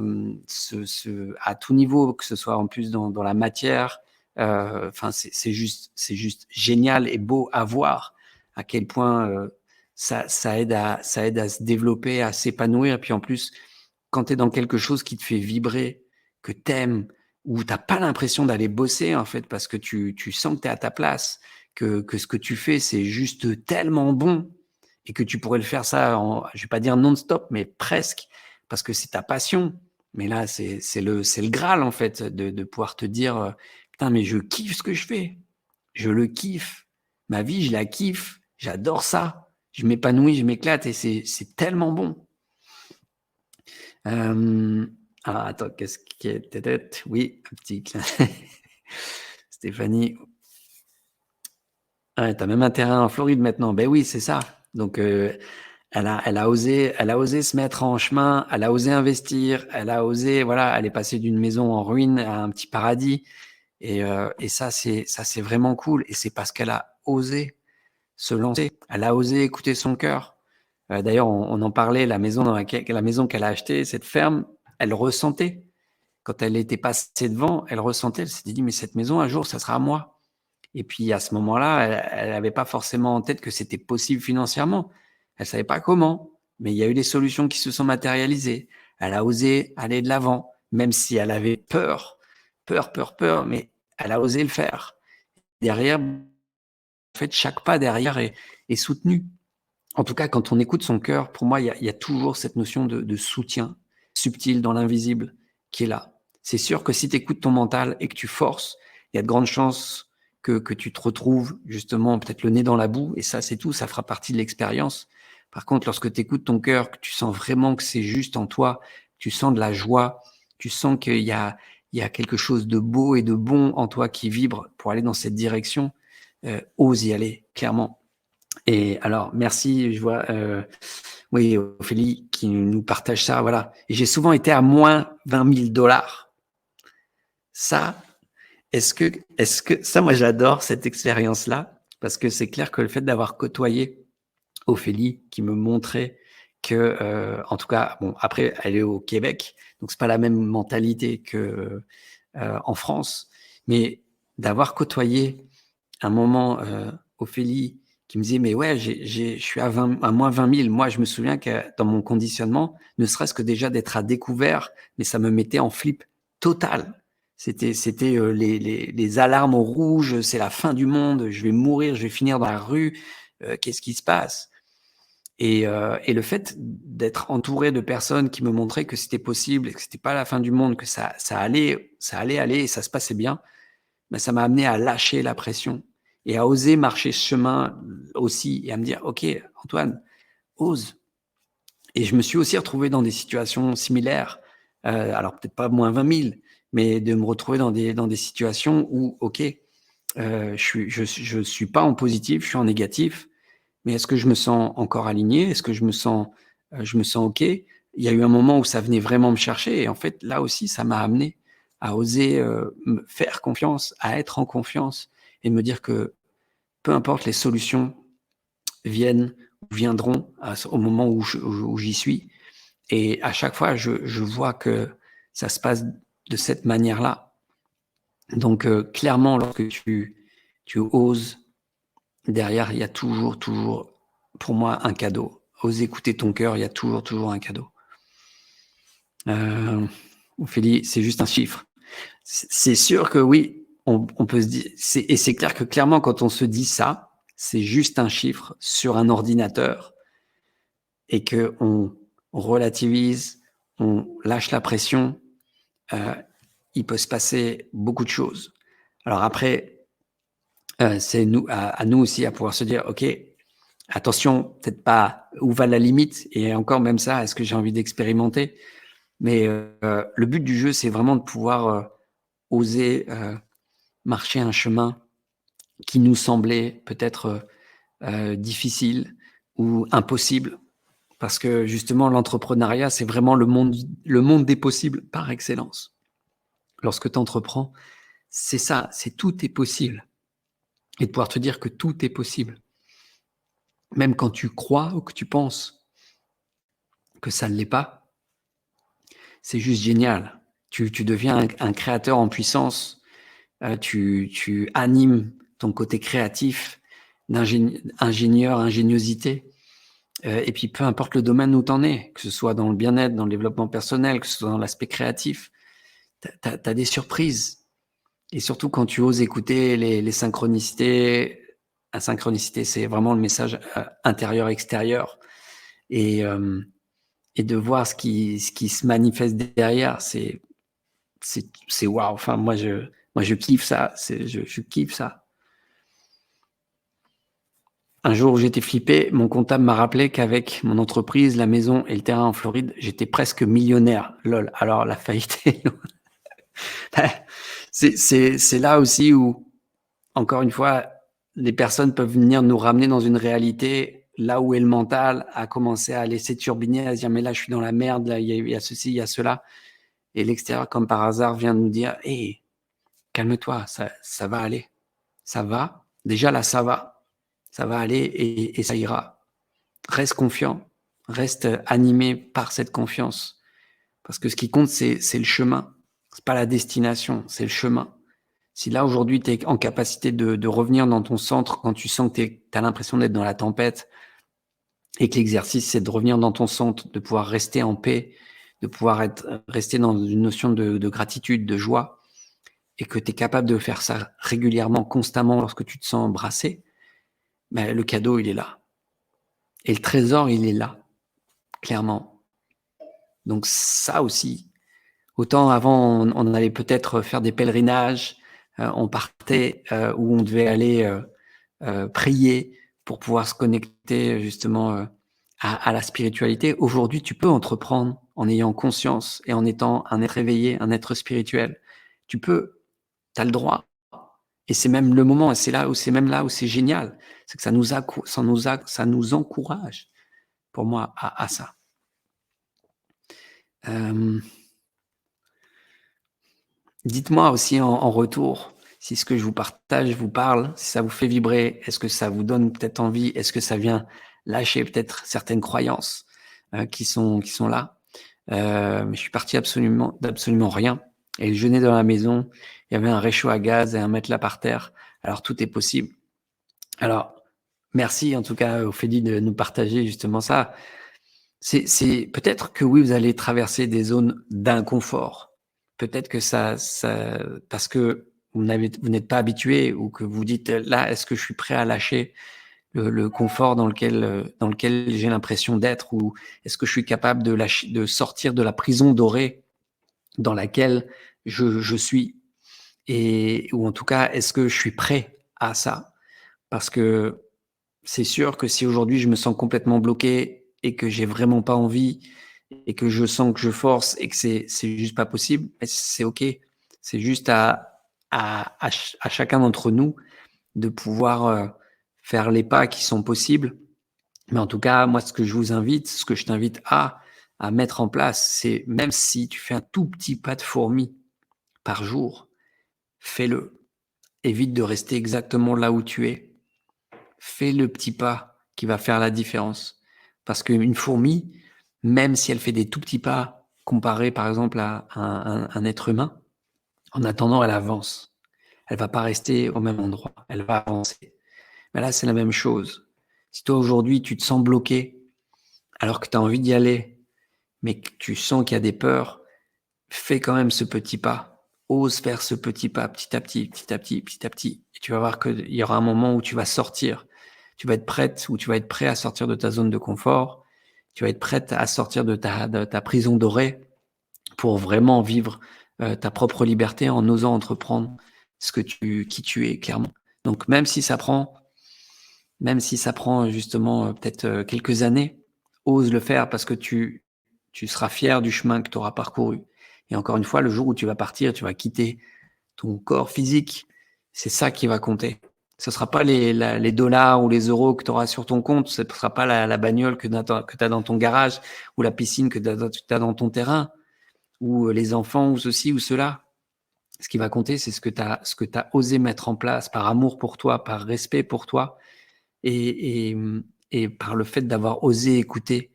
tout niveau, que ce soit en plus dans la matière. Enfin, c'est juste génial et beau à voir à quel point ça aide à se développer, à s'épanouir. Et puis en plus, quand tu es dans quelque chose qui te fait vibrer, que t'aimes, où tu n'as pas l'impression d'aller bosser, en fait, parce que tu sens que tu es à ta place, que ce que tu fais, c'est juste tellement bon et que tu pourrais le faire ça je vais pas dire non-stop, mais presque, parce que c'est ta passion. Mais là, c'est le Graal, en fait, de pouvoir te dire putain, mais je kiffe ce que je fais. Je le kiffe. Ma vie, je la kiffe. J'adore ça. Je m'épanouis, je m'éclate et c'est tellement bon. Attends, qu'est-ce qui est... Oui, un petit clin. Stéphanie. Ah, tu as même un terrain en Floride maintenant. Ben oui, c'est ça. Donc, elle a osé se mettre en chemin, elle a osé investir, elle a osé, voilà, elle est passée d'une maison en ruine à un petit paradis. Et ça, c'est vraiment cool. Et c'est parce qu'elle a osé se lancer. Elle a osé écouter son cœur. D'ailleurs, on en parlait, la maison qu'elle a achetée, cette ferme, elle ressentait. Quand elle était passée devant, elle ressentait, elle s'était dit, mais cette maison, un jour, ça sera à moi. Et puis, à ce moment-là, elle n'avait pas forcément en tête que c'était possible financièrement. Elle savait pas comment, mais il y a eu des solutions qui se sont matérialisées. Elle a osé aller de l'avant, même si elle avait peur, mais elle a osé le faire. Derrière, en fait, chaque pas derrière est soutenu. En tout cas, quand on écoute son cœur, pour moi, il y a toujours cette notion de soutien subtil dans l'invisible qui est là. c'est sûr que si tu écoutes ton mental et que tu forces, il y a de grandes chances que tu te retrouves justement peut-être le nez dans la boue, et ça, c'est tout, ça fera partie de l'expérience. Par contre, lorsque tu écoutes ton cœur, que tu sens vraiment que c'est juste en toi, tu sens de la joie, tu sens qu'il y a quelque chose de beau et de bon en toi qui vibre pour aller dans cette direction, ose y aller, clairement. Et alors, merci, je vois, oui, Ophélie qui nous partage ça, voilà. Et j'ai souvent été à moins 20 000 dollars. Ça, est-ce que ça, moi, j'adore cette expérience-là, parce que c'est clair que le fait d'avoir côtoyé Ophélie, qui me montrait que, en tout cas, bon, après, elle est au Québec, donc c'est pas la même mentalité que en France, mais d'avoir côtoyé un moment Ophélie qui me disait mais ouais, je suis à moins 20 000. Moi, je me souviens que dans mon conditionnement, ne serait-ce que déjà d'être à découvert, mais ça me mettait en flip total. C'était les alarmes au rouge, c'est la fin du monde, je vais mourir, je vais finir dans la rue, qu'est-ce qui se passe? Et le fait d'être entouré de personnes qui me montraient que c'était possible et que c'était pas la fin du monde, que ça allait aller et ça se passait bien, ben, ça m'a amené à lâcher la pression et à oser marcher ce chemin aussi et à me dire, OK, Antoine, ose. Et je me suis aussi retrouvé dans des situations similaires, alors peut-être pas moins 20 000, mais de me retrouver dans des situations où, OK, je suis pas en positif, je suis en négatif, mais est-ce que je me sens encore aligné? Est-ce que je me sens OK? Il y a eu un moment où ça venait vraiment me chercher et en fait, là aussi, ça m'a amené à oser, me faire confiance, à être en confiance et me dire que peu importe les solutions viennent ou viendront au moment où j'y suis et à chaque fois, je vois que ça se passe de cette manière-là. Donc clairement, lorsque tu oses, derrière, il y a toujours, pour moi, un cadeau. Ose écouter ton cœur, il y a toujours un cadeau. Ophélie, c'est juste un chiffre. C'est sûr que oui, on peut se dire, et c'est clair que clairement, quand on se dit ça, c'est juste un chiffre sur un ordinateur et que on relativise, on lâche la pression, il peut se passer beaucoup de choses. Alors après, c'est à nous aussi à pouvoir se dire, OK, attention, peut-être pas où va la limite, et encore même ça, est-ce que j'ai envie d'expérimenter? Mais le but du jeu, c'est vraiment de pouvoir oser marcher un chemin qui nous semblait peut-être difficile ou impossible, parce que justement, l'entrepreneuriat, c'est vraiment le monde des possibles par excellence. Lorsque tu entreprends, c'est ça, c'est tout est possible. Et de pouvoir te dire que tout est possible, même quand tu crois ou que tu penses que ça ne l'est pas, c'est juste génial. Tu deviens un créateur en puissance, tu animes ton côté créatif, ingénieur, ingéniosité. Et puis peu importe le domaine où tu en es, que ce soit dans le bien-être, dans le développement personnel, que ce soit dans l'aspect créatif, tu as des surprises. Et surtout quand tu oses écouter les synchronicités. La synchronicité, c'est vraiment le message intérieur-extérieur. Et, et de voir ce qui se manifeste derrière, c'est waouh. Enfin, moi, je kiffe ça. Je kiffe ça. Un jour où j'étais flippé, mon comptable m'a rappelé qu'avec mon entreprise, la maison et le terrain en Floride, j'étais presque millionnaire. Lol. Alors, la faillite est loin. C'est là aussi où, encore une fois, les personnes peuvent venir nous ramener dans une réalité là où est le mental, à commencer à laisser turbiner, à se dire mais là je suis dans la merde, là il y a ceci, il y a cela. Et l'extérieur, comme par hasard, vient de nous dire hé, calme-toi, ça va aller. Ça va. Déjà là, ça va. Ça va aller et ça ira. Reste confiant. Reste animé par cette confiance. Parce que ce qui compte, c'est le chemin. C'est pas la destination, c'est le chemin. Si là, aujourd'hui, tu es en capacité de revenir dans ton centre quand tu sens que tu as l'impression d'être dans la tempête et que l'exercice, c'est de revenir dans ton centre, de pouvoir rester en paix, de pouvoir rester dans une notion de gratitude, de joie, et que tu es capable de faire ça régulièrement, constamment, lorsque tu te sens embrassé, ben, le cadeau, il est là. Et le trésor, il est là, clairement. Donc ça aussi, Autant avant, on allait peut-être faire des pèlerinages, on partait, où on devait aller, prier pour pouvoir se connecter justement, à la spiritualité. Aujourd'hui, tu peux entreprendre en ayant conscience et en étant un être éveillé, un être spirituel. Tu peux, tu as le droit et c'est même le moment et c'est même là où c'est génial. C'est que ça nous encourage pour moi à ça. Hem Dites-moi aussi en retour si ce que je vous partage vous parle, si ça vous fait vibrer. Est-ce que ça vous donne peut-être envie? Est-ce que ça vient lâcher peut-être certaines croyances, qui sont là? Je suis parti d'absolument rien et je venais dans la maison, il y avait un réchaud à gaz et un matelas par terre. Alors tout est possible. Alors merci en tout cas, Ophélie de nous partager justement ça. C'est peut-être que oui, vous allez traverser des zones d'inconfort. Peut-être que ça parce que vous n'êtes pas habitué ou que vous dites: «Là, est-ce que je suis prêt à lâcher le confort dans lequel j'ai l'impression d'être? Ou est-ce que je suis capable de sortir de la prison dorée dans laquelle je suis?» Ou en tout cas, est-ce que je suis prêt à ça? Parce que c'est sûr que si aujourd'hui je me sens complètement bloqué et que j'ai vraiment pas envie et que je sens que je force et que c'est juste pas possible, beh, c'est OK. C'est juste à chacun d'entre nous de pouvoir, faire les pas qui sont possibles. Mais en tout cas, moi, ce que je t'invite à mettre en place, c'est même si tu fais un tout petit pas de fourmi par jour, fais-le. Évite de rester exactement là où tu es. Fais le petit pas qui va faire la différence. Parce qu'une fourmi, même si elle fait des tout petits pas comparé par exemple à un être humain, en attendant, elle avance. Elle va pas rester au même endroit, elle va avancer. Mais là, c'est la même chose. Si toi aujourd'hui, tu te sens bloqué alors que tu as envie d'y aller, mais que tu sens qu'il y a des peurs, fais quand même ce petit pas. Ose faire ce petit pas petit à petit, petit à petit, petit à petit. Et tu vas voir qu'il y aura un moment où tu vas sortir. Tu vas être prête ou tu vas être prêt à sortir de ta zone de confort. Tu vas être prête à sortir de ta prison dorée pour vraiment vivre ta propre liberté en osant entreprendre qui tu es clairement. Donc même si ça prend justement peut-être quelques années, ose le faire parce que tu seras fier du chemin que tu auras parcouru. Et encore une fois, le jour où tu vas partir, tu vas quitter ton corps physique. C'est ça qui va compter. Ce ne sera pas les dollars ou les euros que tu auras sur ton compte. Ce ne sera pas la bagnole que tu as dans ton garage ou la piscine que tu as dans ton terrain ou les enfants ou ceci ou cela. Ce qui va compter, c'est ce que tu as osé mettre en place par amour pour toi, par respect pour toi et, et, et par le fait d'avoir osé écouter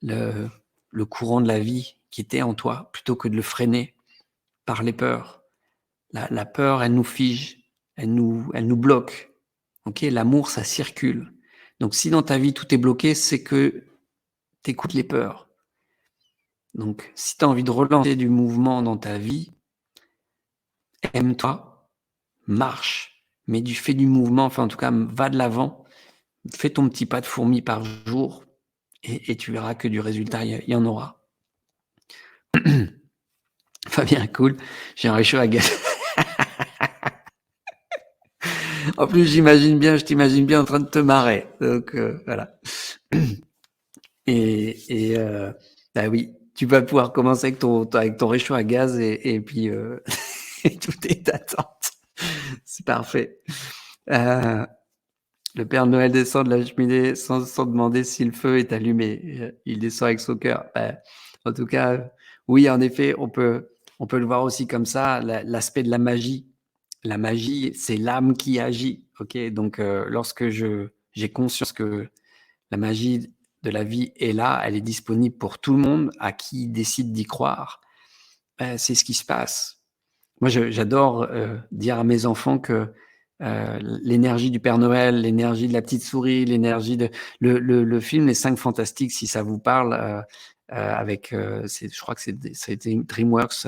le, le courant de la vie qui était en toi plutôt que de le freiner par les peurs. La peur, elle nous fige, elle nous bloque. Ok, l'amour, ça circule. Donc, si dans ta vie tout est bloqué, c'est que tu écoutes les peurs. Donc, si tu as envie de relancer du mouvement dans ta vie, aime-toi, marche, mais du fait du mouvement, enfin en tout cas, va de l'avant, fais ton petit pas de fourmi par jour et tu verras que du résultat, il y en aura. Fabien, cool. J'ai un réchaud à gaz. En plus, je t'imagine bien en train de te marrer. Donc, voilà. Et bah oui, tu vas pouvoir commencer avec ton réchaud à gaz et puis et tout est attente. C'est parfait. Le Père Noël descend de la cheminée sans demander si le feu est allumé. Il descend avec son cœur. Bah, en tout cas, oui, en effet, on peut le voir aussi comme ça, l'aspect de la magie. La magie, c'est l'âme qui agit. Ok, donc lorsque j'ai conscience que la magie de la vie est là, elle est disponible pour tout le monde, à qui décide d'y croire. C'est ce qui se passe. Moi, j'adore dire à mes enfants que l'énergie du Père Noël, l'énergie de la petite souris, l'énergie de le film Les 5 Fantastiques, si ça vous parle, avec, je crois que ça a été DreamWorks.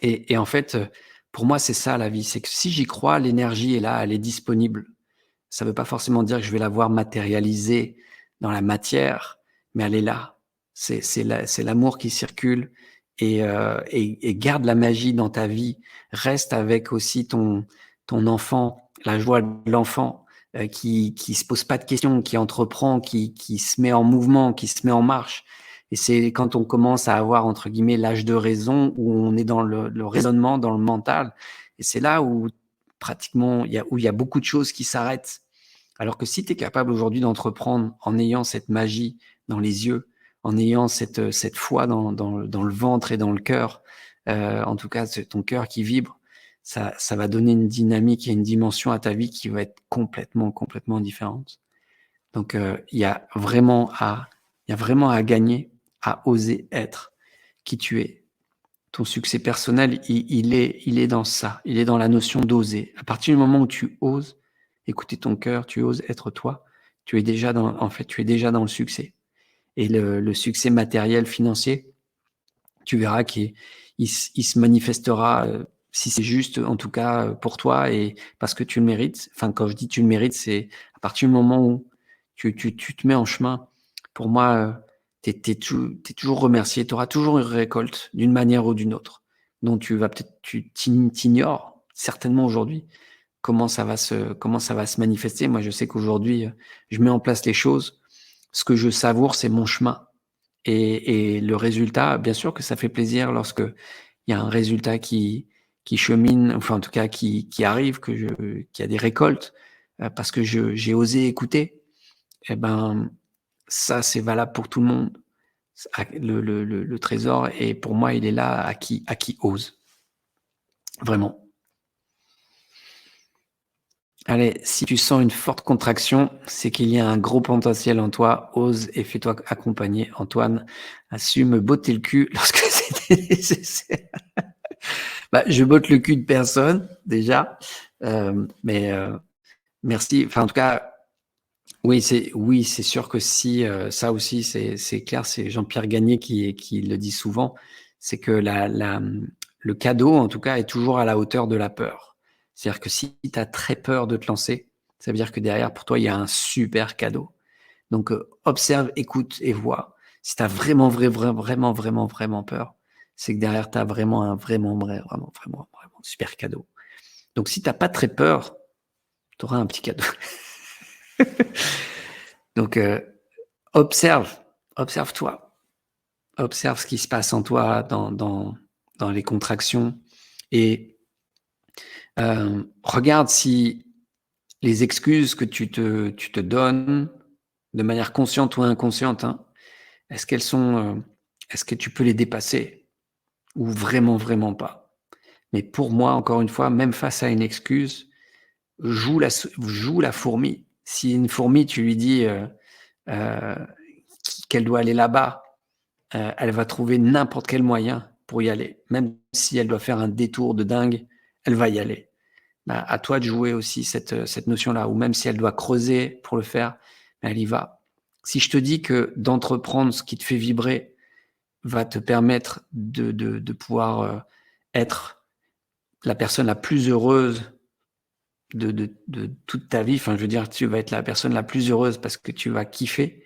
Et en fait, pour moi, c'est ça la vie. C'est que si j'y crois, l'énergie est là, elle est disponible. Ça ne veut pas forcément dire que je vais la voir matérialisée dans la matière, mais elle est là. C'est l'amour qui circule et garde la magie dans ta vie. Reste avec aussi ton enfant, la joie de l'enfant qui se pose pas de questions, qui entreprend, qui se met en mouvement, qui se met en marche. Et c'est quand on commence à avoir, entre guillemets, l'âge de raison, où on est dans le raisonnement, dans le mental. Et c'est là où pratiquement, où il y a beaucoup de choses qui s'arrêtent. Alors que si tu es capable aujourd'hui d'entreprendre en ayant cette magie dans les yeux, en ayant cette foi dans le ventre et dans le cœur, en tout cas c'est ton cœur qui vibre, ça va donner une dynamique et une dimension à ta vie qui va être complètement différente. Donc il y a vraiment à gagner, à oser être qui tu es. Ton succès personnel, il est dans ça, il est dans la notion d'oser. À partir du moment où tu oses écouter ton cœur, tu oses être toi, tu es déjà dans le succès. Et le succès matériel, financier, tu verras qu'il se manifestera, si c'est juste, en tout cas pour toi et parce que tu le mérites. Enfin, quand je dis tu le mérites, c'est à partir du moment où tu te mets en chemin. Pour moi, tu es toujours remercié, tu auras toujours une récolte d'une manière ou d'une autre, dont tu t'ignores certainement aujourd'hui comment ça va se manifester. Moi, je sais qu'aujourd'hui, je mets en place les choses. Ce que je savoure, c'est mon chemin. Et le résultat, bien sûr que ça fait plaisir lorsque il y a un résultat qui chemine, enfin en tout cas qui arrive, qu'il y a des récoltes, parce que j'ai osé écouter. Eh ben, ça c'est valable pour tout le monde. Le trésor, et pour moi, il est là à qui ose. Vraiment. Allez, si tu sens une forte contraction, c'est qu'il y a un gros potentiel en toi. Ose et fais-toi accompagner. Antoine, assume botter le cul lorsque c'est nécessaire. Bah, je botte le cul de personne, déjà. Mais merci. Enfin, en tout cas, oui, c'est sûr que si, ça aussi, c'est clair, c'est Jean-Pierre Gagné qui le dit souvent, c'est que le cadeau, en tout cas, est toujours à la hauteur de la peur. C'est-à-dire que si tu as très peur de te lancer, ça veut dire que derrière, pour toi, il y a un super cadeau. Donc, observe, écoute et vois. Si tu as vraiment peur, c'est que derrière, tu as vraiment un vraiment super cadeau. Donc, si tu n'as pas très peur, tu auras un petit cadeau. Donc, observe-toi. Observe ce qui se passe en toi dans les contractions et regarde si les excuses que tu te donnes de manière consciente ou inconsciente, hein, est-ce que tu peux les dépasser ou vraiment pas? Mais pour moi, encore une fois, même face à une excuse, joue la fourmi. Si une fourmi, tu lui dis euh, qu'elle doit aller là-bas, elle va trouver n'importe quel moyen pour y aller. Même si elle doit faire un détour de dingue, elle va y aller. Bah, à toi de jouer aussi cette notion-là. Ou même si elle doit creuser pour le faire, elle y va. Si je te dis que d'entreprendre ce qui te fait vibrer va te permettre de pouvoir être la personne la plus heureuse de toute ta vie, enfin je veux dire, tu vas être la personne la plus heureuse parce que tu vas kiffer,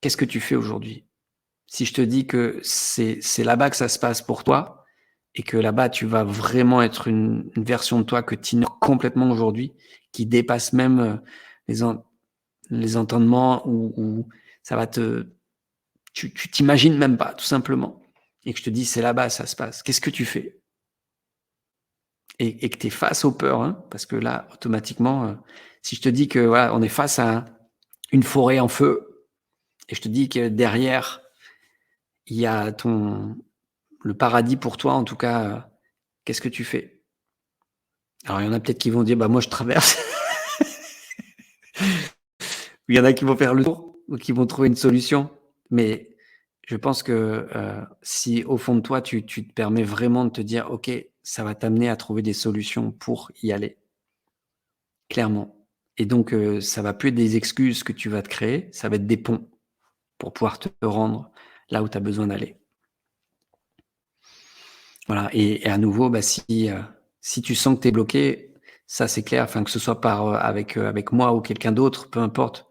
qu'est-ce que tu fais aujourd'hui? Si je te dis que c'est là-bas que ça se passe pour toi et que là-bas tu vas vraiment être une version de toi que tu ignores complètement aujourd'hui, qui dépasse même les entendements où ça va tu t'imagines même pas, tout simplement. Et que je te dis, c'est là-bas, ça se passe. Qu'est-ce que tu fais? Et que tu es face aux peurs, hein, parce que là, automatiquement, si je te dis que voilà, on est face à une forêt en feu, et je te dis que derrière, il y a le paradis pour toi, en tout cas, qu'est-ce que tu fais? Alors, il y en a peut-être qui vont dire, bah moi, je traverse. Ou il y en a qui vont faire le tour, ou qui vont trouver une solution. Mais je pense que si au fond de toi, tu te permets vraiment de te dire, OK, ça va t'amener à trouver des solutions pour y aller, clairement. Et donc, ça va plus être des excuses que tu vas te créer, ça va être des ponts pour pouvoir te rendre là où tu as besoin d'aller. Voilà, et à nouveau, bah, si tu sens que tu es bloqué, ça c'est clair, enfin que ce soit avec moi ou quelqu'un d'autre, peu importe,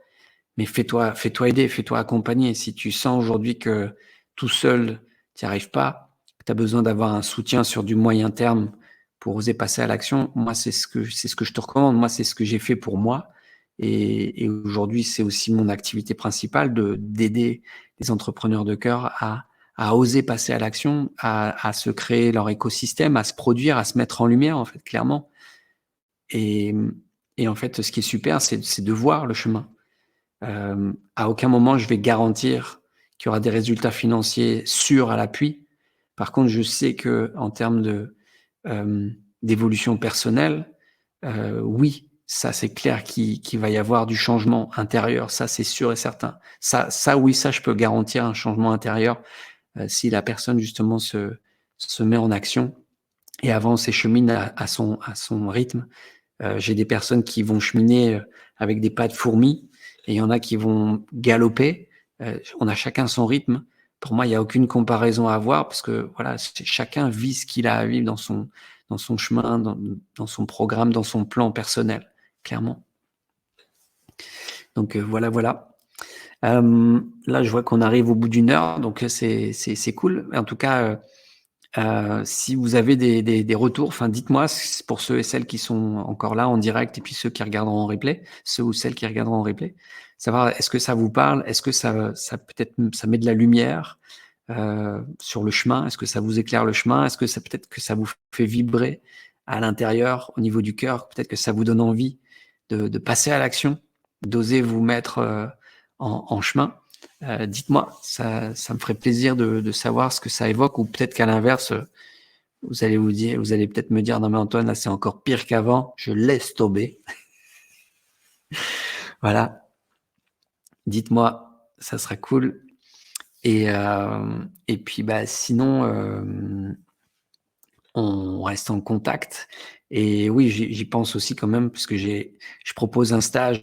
mais fais-toi aider, fais-toi accompagner. Si tu sens aujourd'hui que tout seul, tu n'y arrives pas, tu as besoin d'avoir un soutien sur du moyen terme pour oser passer à l'action, moi, c'est ce que je te recommande. Moi, c'est ce que j'ai fait pour moi. Et aujourd'hui, c'est aussi mon activité principale d'aider les entrepreneurs de cœur à oser passer à l'action, à se créer leur écosystème, à se produire, à se mettre en lumière, en fait, clairement. Et, et en fait, ce qui est super, c'est de voir le chemin. À aucun moment, je vais garantir qu'il y aura des résultats financiers sûrs à l'appui. Par contre, je sais que en termes d'évolution personnelle, oui, ça c'est clair qu'il va y avoir du changement intérieur, ça c'est sûr et certain. Ça oui, ça je peux garantir un changement intérieur si la personne justement se met en action et avance et chemine à son rythme. J'ai des personnes qui vont cheminer avec des pas de fourmis et il y en a qui vont galoper. On a chacun son rythme. Pour moi, il n'y a aucune comparaison à avoir parce que voilà, chacun vit ce qu'il a à vivre dans son chemin, dans son programme, dans son plan personnel, clairement. Donc voilà, voilà. Là, je vois qu'on arrive au bout d'une heure, donc c'est cool. En tout cas, si vous avez des retours, enfin, dites-moi pour ceux et celles qui sont encore là en direct et puis ceux qui regarderont en replay, ceux ou celles qui regarderont en replay, savoir est-ce que ça vous parle, est-ce que ça peut-être ça met de la lumière sur le chemin, est-ce que ça vous éclaire le chemin, est-ce que ça peut-être que ça vous fait vibrer à l'intérieur, au niveau du cœur, peut-être que ça vous donne envie de passer à l'action, d'oser vous mettre en chemin. Dites-moi, ça me ferait plaisir de savoir ce que ça évoque, ou peut-être qu'à l'inverse, vous allez peut-être me dire, non mais Antoine, là c'est encore pire qu'avant, je laisse tomber. Voilà. Dites-moi, ça sera cool. Et puis sinon, on reste en contact. Et oui, j'y pense aussi quand même, parce que je propose un stage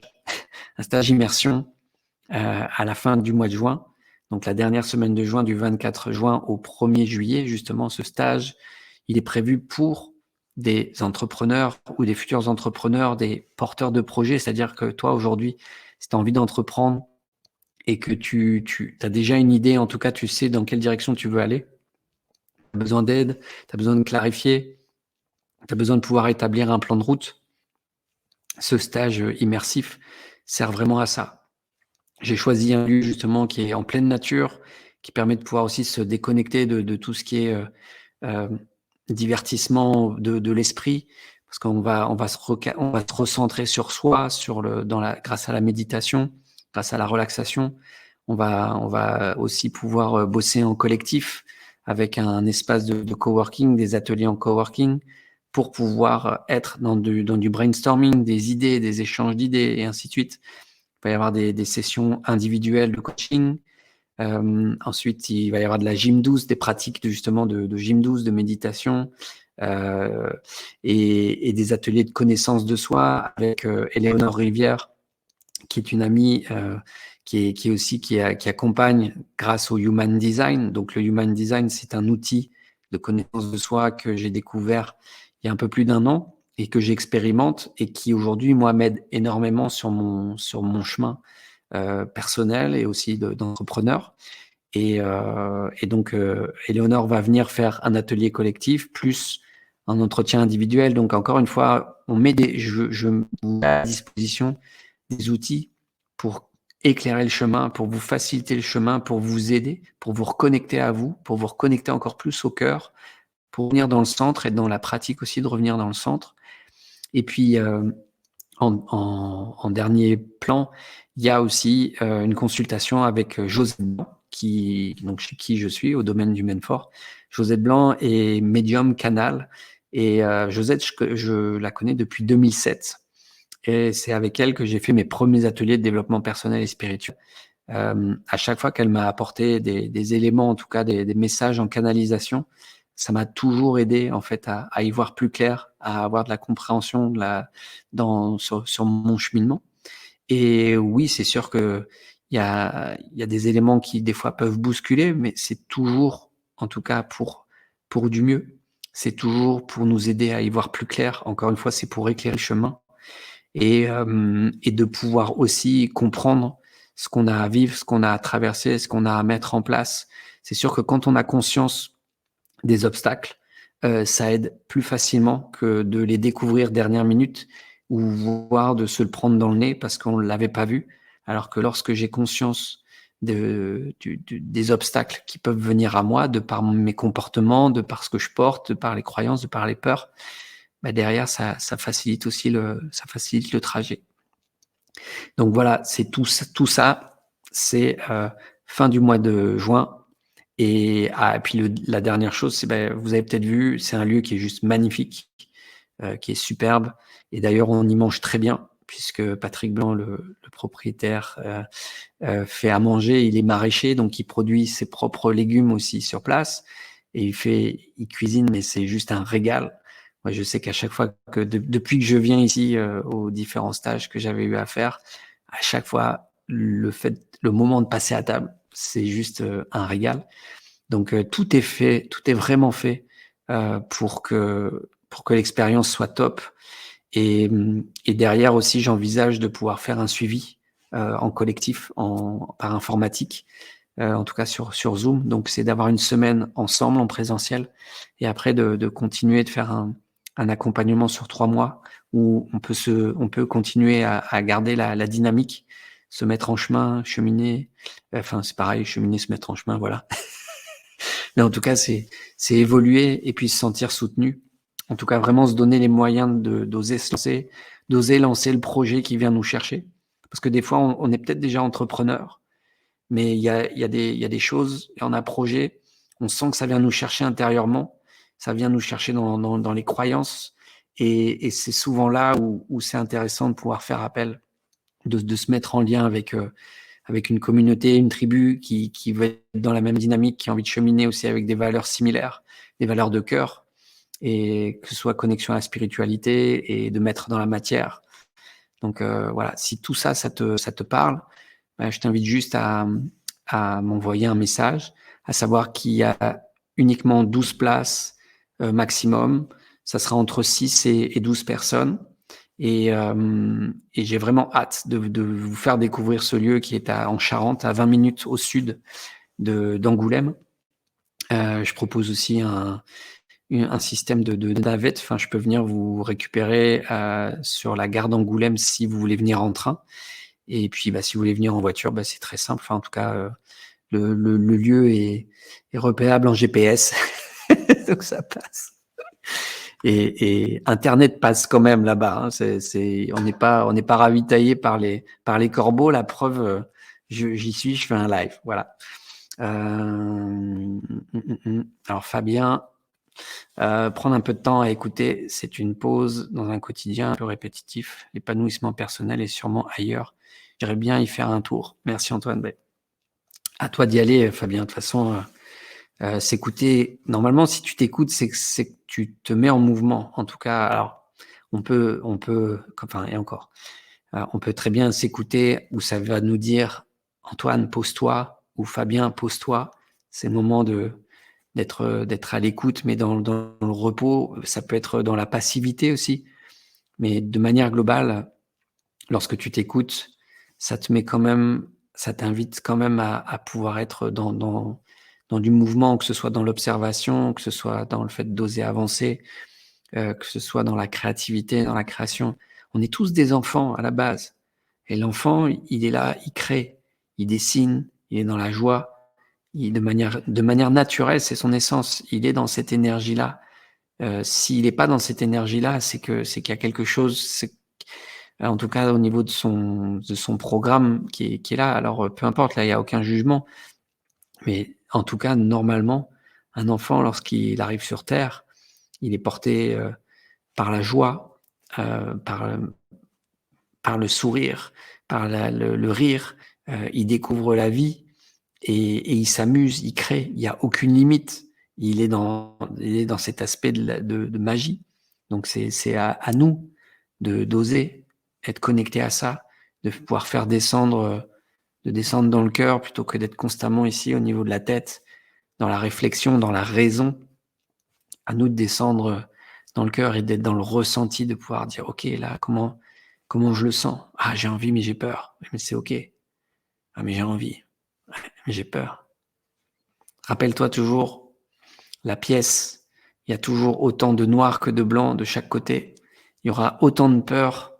immersion à la fin du mois de juin. Donc la dernière semaine de juin, du 24 juin au 1er juillet, justement, ce stage, il est prévu pour des entrepreneurs ou des futurs entrepreneurs, des porteurs de projets. C'est-à-dire que toi, aujourd'hui, si tu as envie d'entreprendre et que tu as déjà une idée, en tout cas, tu sais dans quelle direction tu veux aller, tu as besoin d'aide, tu as besoin de clarifier, tu as besoin de pouvoir établir un plan de route, ce stage immersif sert vraiment à ça. J'ai choisi un lieu justement qui est en pleine nature, qui permet de pouvoir aussi se déconnecter de tout ce qui est divertissement de l'esprit, parce qu'on va se recentrer sur soi, grâce à la méditation, grâce à la relaxation. On va aussi pouvoir bosser en collectif avec un espace de coworking, des ateliers en coworking, pour pouvoir être dans du brainstorming, des idées, des échanges d'idées et ainsi de suite. Il va y avoir des sessions individuelles de coaching. Ensuite, il va y avoir de la gym douce, des pratiques justement de gym douce, de méditation, et des ateliers de connaissance de soi avec Éléonore Rivière, qui est une amie qui accompagne grâce au Human Design. Donc le Human Design, c'est un outil de connaissance de soi que j'ai découvert il y a un peu plus d'1 an et que j'expérimente et qui aujourd'hui, moi, m'aide énormément sur mon chemin personnel et aussi d'entrepreneur. Et donc, Éléonore va venir faire un atelier collectif plus un entretien individuel. Donc, encore une fois, je mets à disposition des outils pour éclairer le chemin, pour vous faciliter le chemin, pour vous aider, pour vous reconnecter à vous, pour vous reconnecter encore plus au cœur, pour venir dans le centre et dans la pratique aussi de revenir dans le centre. Et puis, en dernier plan, il y a aussi une consultation avec Josette Blanc, donc chez qui je suis au domaine du Menfort. Josette Blanc est médium canal et Josette, je la connais depuis 2007 et c'est avec elle que j'ai fait mes premiers ateliers de développement personnel et spirituel. À chaque fois qu'elle m'a apporté des éléments, en tout cas des messages en canalisation, ça m'a toujours aidé en fait à y voir plus clair, à avoir de la compréhension sur mon cheminement. Et oui, c'est sûr que il y a des éléments qui des fois peuvent bousculer, mais c'est toujours, en tout cas pour du mieux. C'est toujours pour nous aider à y voir plus clair. Encore une fois, c'est pour éclairer le chemin et de pouvoir aussi comprendre ce qu'on a à vivre, ce qu'on a à traverser, ce qu'on a à mettre en place. C'est sûr que quand on a conscience des obstacles, ça aide plus facilement que de les découvrir dernière minute ou voire de se le prendre dans le nez parce qu'on ne l'avait pas vu. Alors que lorsque j'ai conscience des obstacles qui peuvent venir à moi, de par mes comportements, de par ce que je porte, de par les croyances, de par les peurs, bah derrière ça facilite aussi ça facilite le trajet. Donc voilà, c'est tout ça, c'est fin du mois de juin. Et puis la dernière chose, c'est vous avez peut-être vu, c'est un lieu qui est juste magnifique, qui est superbe. Et d'ailleurs, on y mange très bien, puisque Patrick Blanc, le propriétaire, fait à manger. Il est maraîcher, donc il produit ses propres légumes aussi sur place. Et il cuisine, mais c'est juste un régal. Moi, je sais qu'à chaque fois depuis que je viens ici, aux différents stages que j'avais eu à faire, à chaque fois, le moment de passer à table, c'est juste un régal. Donc tout est fait, tout est vraiment fait pour que l'expérience soit top. Et derrière aussi, j'envisage de pouvoir faire un suivi en collectif, par informatique, en tout cas sur Zoom. Donc c'est d'avoir une semaine ensemble en présentiel et après de continuer de faire un accompagnement sur 3 mois où on peut continuer à garder la dynamique, se mettre en chemin, cheminer. Enfin, c'est pareil, cheminer, se mettre en chemin, voilà. Mais en tout cas, c'est évoluer et puis se sentir soutenu. En tout cas, vraiment se donner les moyens d'oser se lancer, d'oser lancer le projet qui vient nous chercher. Parce que des fois, on est peut-être déjà entrepreneur, mais il y a des choses, et on a un projet, on sent que ça vient nous chercher intérieurement, ça vient nous chercher dans les croyances. Et c'est souvent là où c'est intéressant de pouvoir faire appel, de se mettre en lien avec une communauté, une tribu qui veut être dans la même dynamique, qui a envie de cheminer aussi avec des valeurs similaires, des valeurs de cœur, et que ce soit connexion à la spiritualité et de mettre dans la matière. Donc voilà, si tout ça, ça te parle, je t'invite juste à m'envoyer un message, à savoir qu'il y a uniquement 12 places maximum. Ça sera entre 6 et 12 personnes. Et j'ai vraiment hâte de vous faire découvrir ce lieu qui est en Charente, à 20 minutes au sud d'Angoulême. Je propose aussi un système de navette. Enfin, je peux venir vous récupérer sur la gare d'Angoulême si vous voulez venir en train. Et puis, si vous voulez venir en voiture, c'est très simple. Enfin, en tout cas, le lieu est repérable en GPS, donc ça passe. Et Internet passe quand même là-bas. Hein. On n'est pas ravitaillé par les corbeaux. La preuve, j'y suis, je fais un live. Voilà. Alors Fabien, prendre un peu de temps à écouter, c'est une pause dans un quotidien un peu répétitif. L'épanouissement personnel est sûrement ailleurs. J'irais bien y faire un tour. Merci Antoine. À toi d'y aller, Fabien. De toute façon, s'écouter. Normalement, si tu t'écoutes, c'est que tu te mets en mouvement. En tout cas, alors enfin, et encore, on peut très bien s'écouter où ça va nous dire Antoine, pose-toi, ou Fabien, pose-toi. C'est le moment d'être à l'écoute, mais dans le repos. Ça peut être dans la passivité aussi. Mais de manière globale, lorsque tu t'écoutes, ça t'invite quand même à pouvoir être dans du mouvement, que ce soit dans l'observation, que ce soit dans le fait d'oser avancer, que ce soit dans la créativité, dans la création. On est tous des enfants à la base. Et l'enfant, il est là, il crée, il dessine, il est dans la joie, de manière naturelle, c'est son essence. Il est dans cette énergie-là. S'il n'est pas dans cette énergie-là, c'est qu'il y a quelque chose, en tout cas au niveau de son programme qui est là. Alors peu importe, là il n'y a aucun jugement, mais en tout cas normalement, un enfant lorsqu'il arrive sur Terre, il est porté par la joie, par le sourire, par le rire. Il découvre la vie et il s'amuse, il crée. Il n'y a aucune limite. Il est dans cet aspect de magie. Donc c'est à nous d'oser être connecté à ça, de pouvoir faire de descendre dans le cœur plutôt que d'être constamment ici au niveau de la tête, dans la réflexion, dans la raison. À nous de descendre dans le cœur et d'être dans le ressenti, de pouvoir dire ok, là comment je le sens. Ah, j'ai envie mais j'ai peur. Mais c'est ok. Ah, mais j'ai envie, mais j'ai peur. Rappelle-toi toujours la pièce, il y a toujours autant de noir que de blanc de chaque côté. Il y aura autant de peur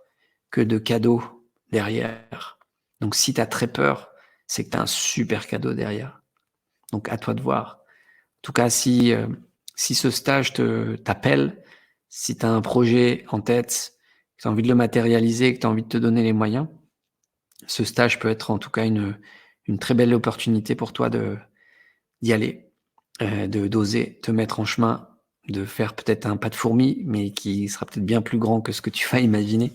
que de cadeaux derrière. Donc si tu as très peur, c'est que tu as un super cadeau derrière. Donc à toi de voir. En tout cas, si ce stage t'appelle, si tu as un projet en tête, que tu as envie de le matérialiser, que tu as envie de te donner les moyens, ce stage peut être en tout cas une très belle opportunité pour toi d'y aller, d'oser te mettre en chemin, de faire peut-être un pas de fourmi, mais qui sera peut-être bien plus grand que ce que tu vas imaginer.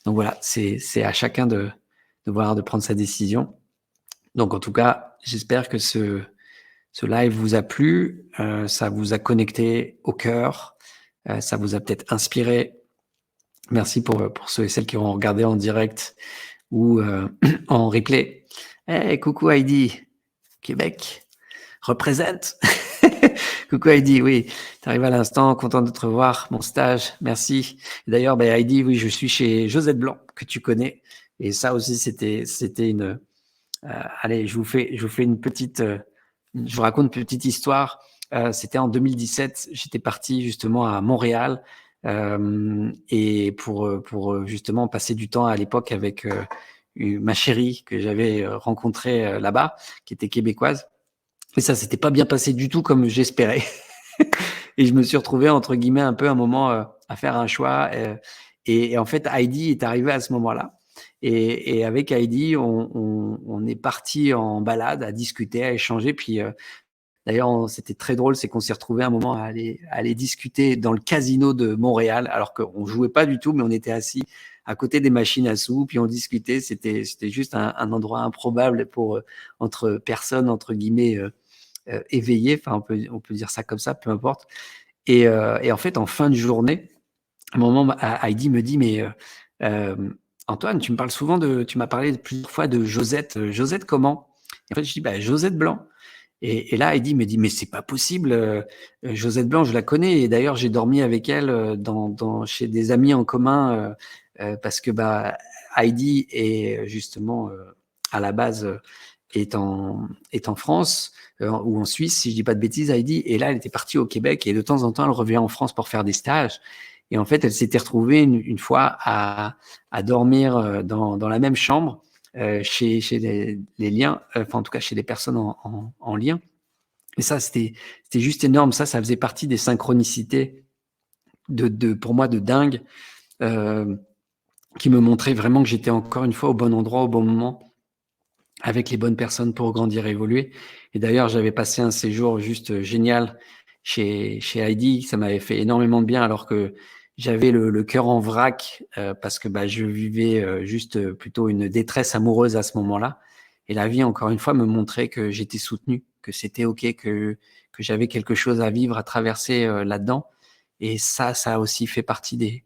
Donc voilà, c'est à chacun de prendre sa décision. Donc en tout cas, j'espère que ce live vous a plu, ça vous a connecté au cœur, ça vous a peut-être inspiré. Merci pour ceux et celles qui auront regardé en direct ou en replay. Hey, coucou Heidi, Québec, représente. Coucou Heidi, oui, tu arrives à l'instant, content de te revoir, mon stage, merci. D'ailleurs, Heidi, oui, je suis chez Josette Blanc, que tu connais, et ça aussi, c'était une... allez, je vous fais une petite... je vous raconte une petite histoire. C'était en 2017, j'étais parti justement à Montréal, et pour justement passer du temps à l'époque avec ma chérie que j'avais rencontrée là-bas, qui était québécoise. Et ça s'était pas bien passé du tout comme j'espérais. Et je me suis retrouvé entre guillemets un peu un moment à faire un choix. Et en fait, Heidi est arrivée à ce moment-là. Et avec Heidi, on est parti en balade, à discuter, à échanger. Puis d'ailleurs, c'était très drôle, c'est qu'on s'est retrouvé un moment à aller discuter dans le casino de Montréal, alors qu'on jouait pas du tout, mais on était assis à côté des machines à sous, puis on discutait. C'était juste un endroit improbable pour entre personnes entre guillemets éveillées. Enfin, on peut dire ça comme ça, peu importe. Et en fait, en fin de journée, à un moment, Heidi me dit, mais Antoine, tu m'as parlé plusieurs fois de Josette. Josette comment? Et en fait, je dis, Josette Blanc. Et là, Heidi me dit, mais c'est pas possible. Josette Blanc, je la connais. Et d'ailleurs, j'ai dormi avec elle chez des amis en commun parce que Heidi est justement à la base est en France ou en Suisse, si je dis pas de bêtises, Heidi. Et là, elle était partie au Québec et de temps en temps, elle revient en France pour faire des stages. Et en fait, elle s'était retrouvée une fois à dormir dans la même chambre chez les liens, enfin en tout cas chez des personnes en lien. Et ça, c'était juste énorme. Ça faisait partie des synchronicités pour moi de dingue, qui me montraient vraiment que j'étais encore une fois au bon endroit, au bon moment, avec les bonnes personnes pour grandir et évoluer. Et d'ailleurs, j'avais passé un séjour juste génial chez Heidi. Ça m'avait fait énormément de bien alors que j'avais le cœur en vrac parce que je vivais juste plutôt une détresse amoureuse à ce moment-là. Et la vie, encore une fois, me montrait que j'étais soutenu, que c'était OK, que j'avais quelque chose à vivre, à traverser là-dedans. Et ça a aussi fait partie des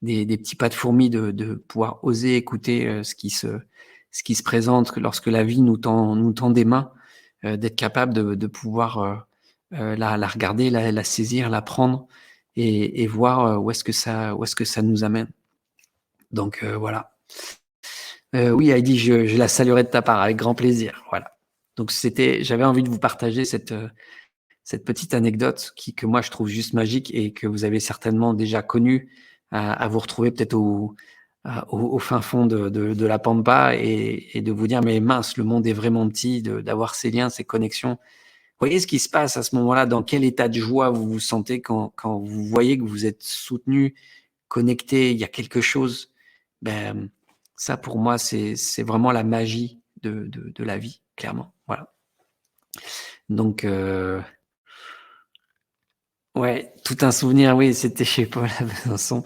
petits pas de fourmi de pouvoir oser écouter ce qui se présente lorsque la vie nous tend des mains, d'être capable de pouvoir la regarder, la saisir, la prendre et voir où est-ce que ça nous amène. Donc voilà. Oui, Heidi, je la saluerai de ta part avec grand plaisir. Voilà. Donc j'avais envie de vous partager cette petite anecdote que moi je trouve juste magique et que vous avez certainement déjà connue à vous retrouver peut-être au fin fond de la pampa et de vous dire mais mince, le monde est vraiment petit, d'avoir ces liens, ces connexions. Voyez ce qui se passe à ce moment-là, dans quel état de joie vous vous sentez quand vous voyez que vous êtes soutenu, connecté, il y a quelque chose. Ça pour moi c'est vraiment la magie de la vie, clairement. Voilà. Donc ouais, tout un souvenir, oui, c'était chez Paul à Besançon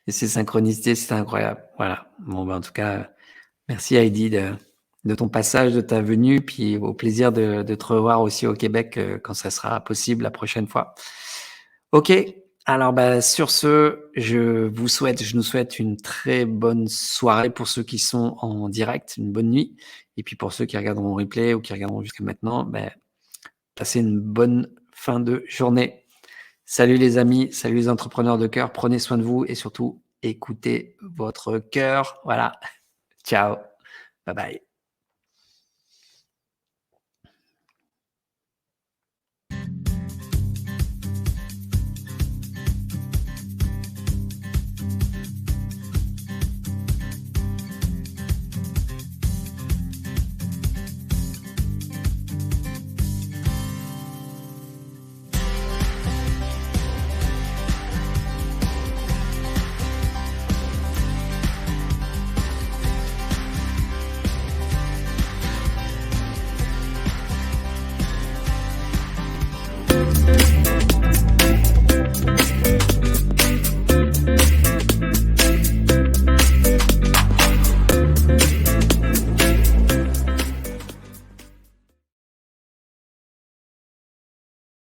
et ces synchronicités, c'était incroyable. Voilà. Bon, en tout cas, merci Heidi de ton passage, de ta venue, puis au plaisir de te revoir aussi au Québec quand ça sera possible la prochaine fois. Ok, alors sur ce, je nous souhaite une très bonne soirée pour ceux qui sont en direct, une bonne nuit, et puis pour ceux qui regarderont en replay ou qui regarderont jusqu'à maintenant, passez une bonne fin de journée. Salut les amis, salut les entrepreneurs de cœur, prenez soin de vous et surtout écoutez votre cœur. Voilà, ciao, bye bye.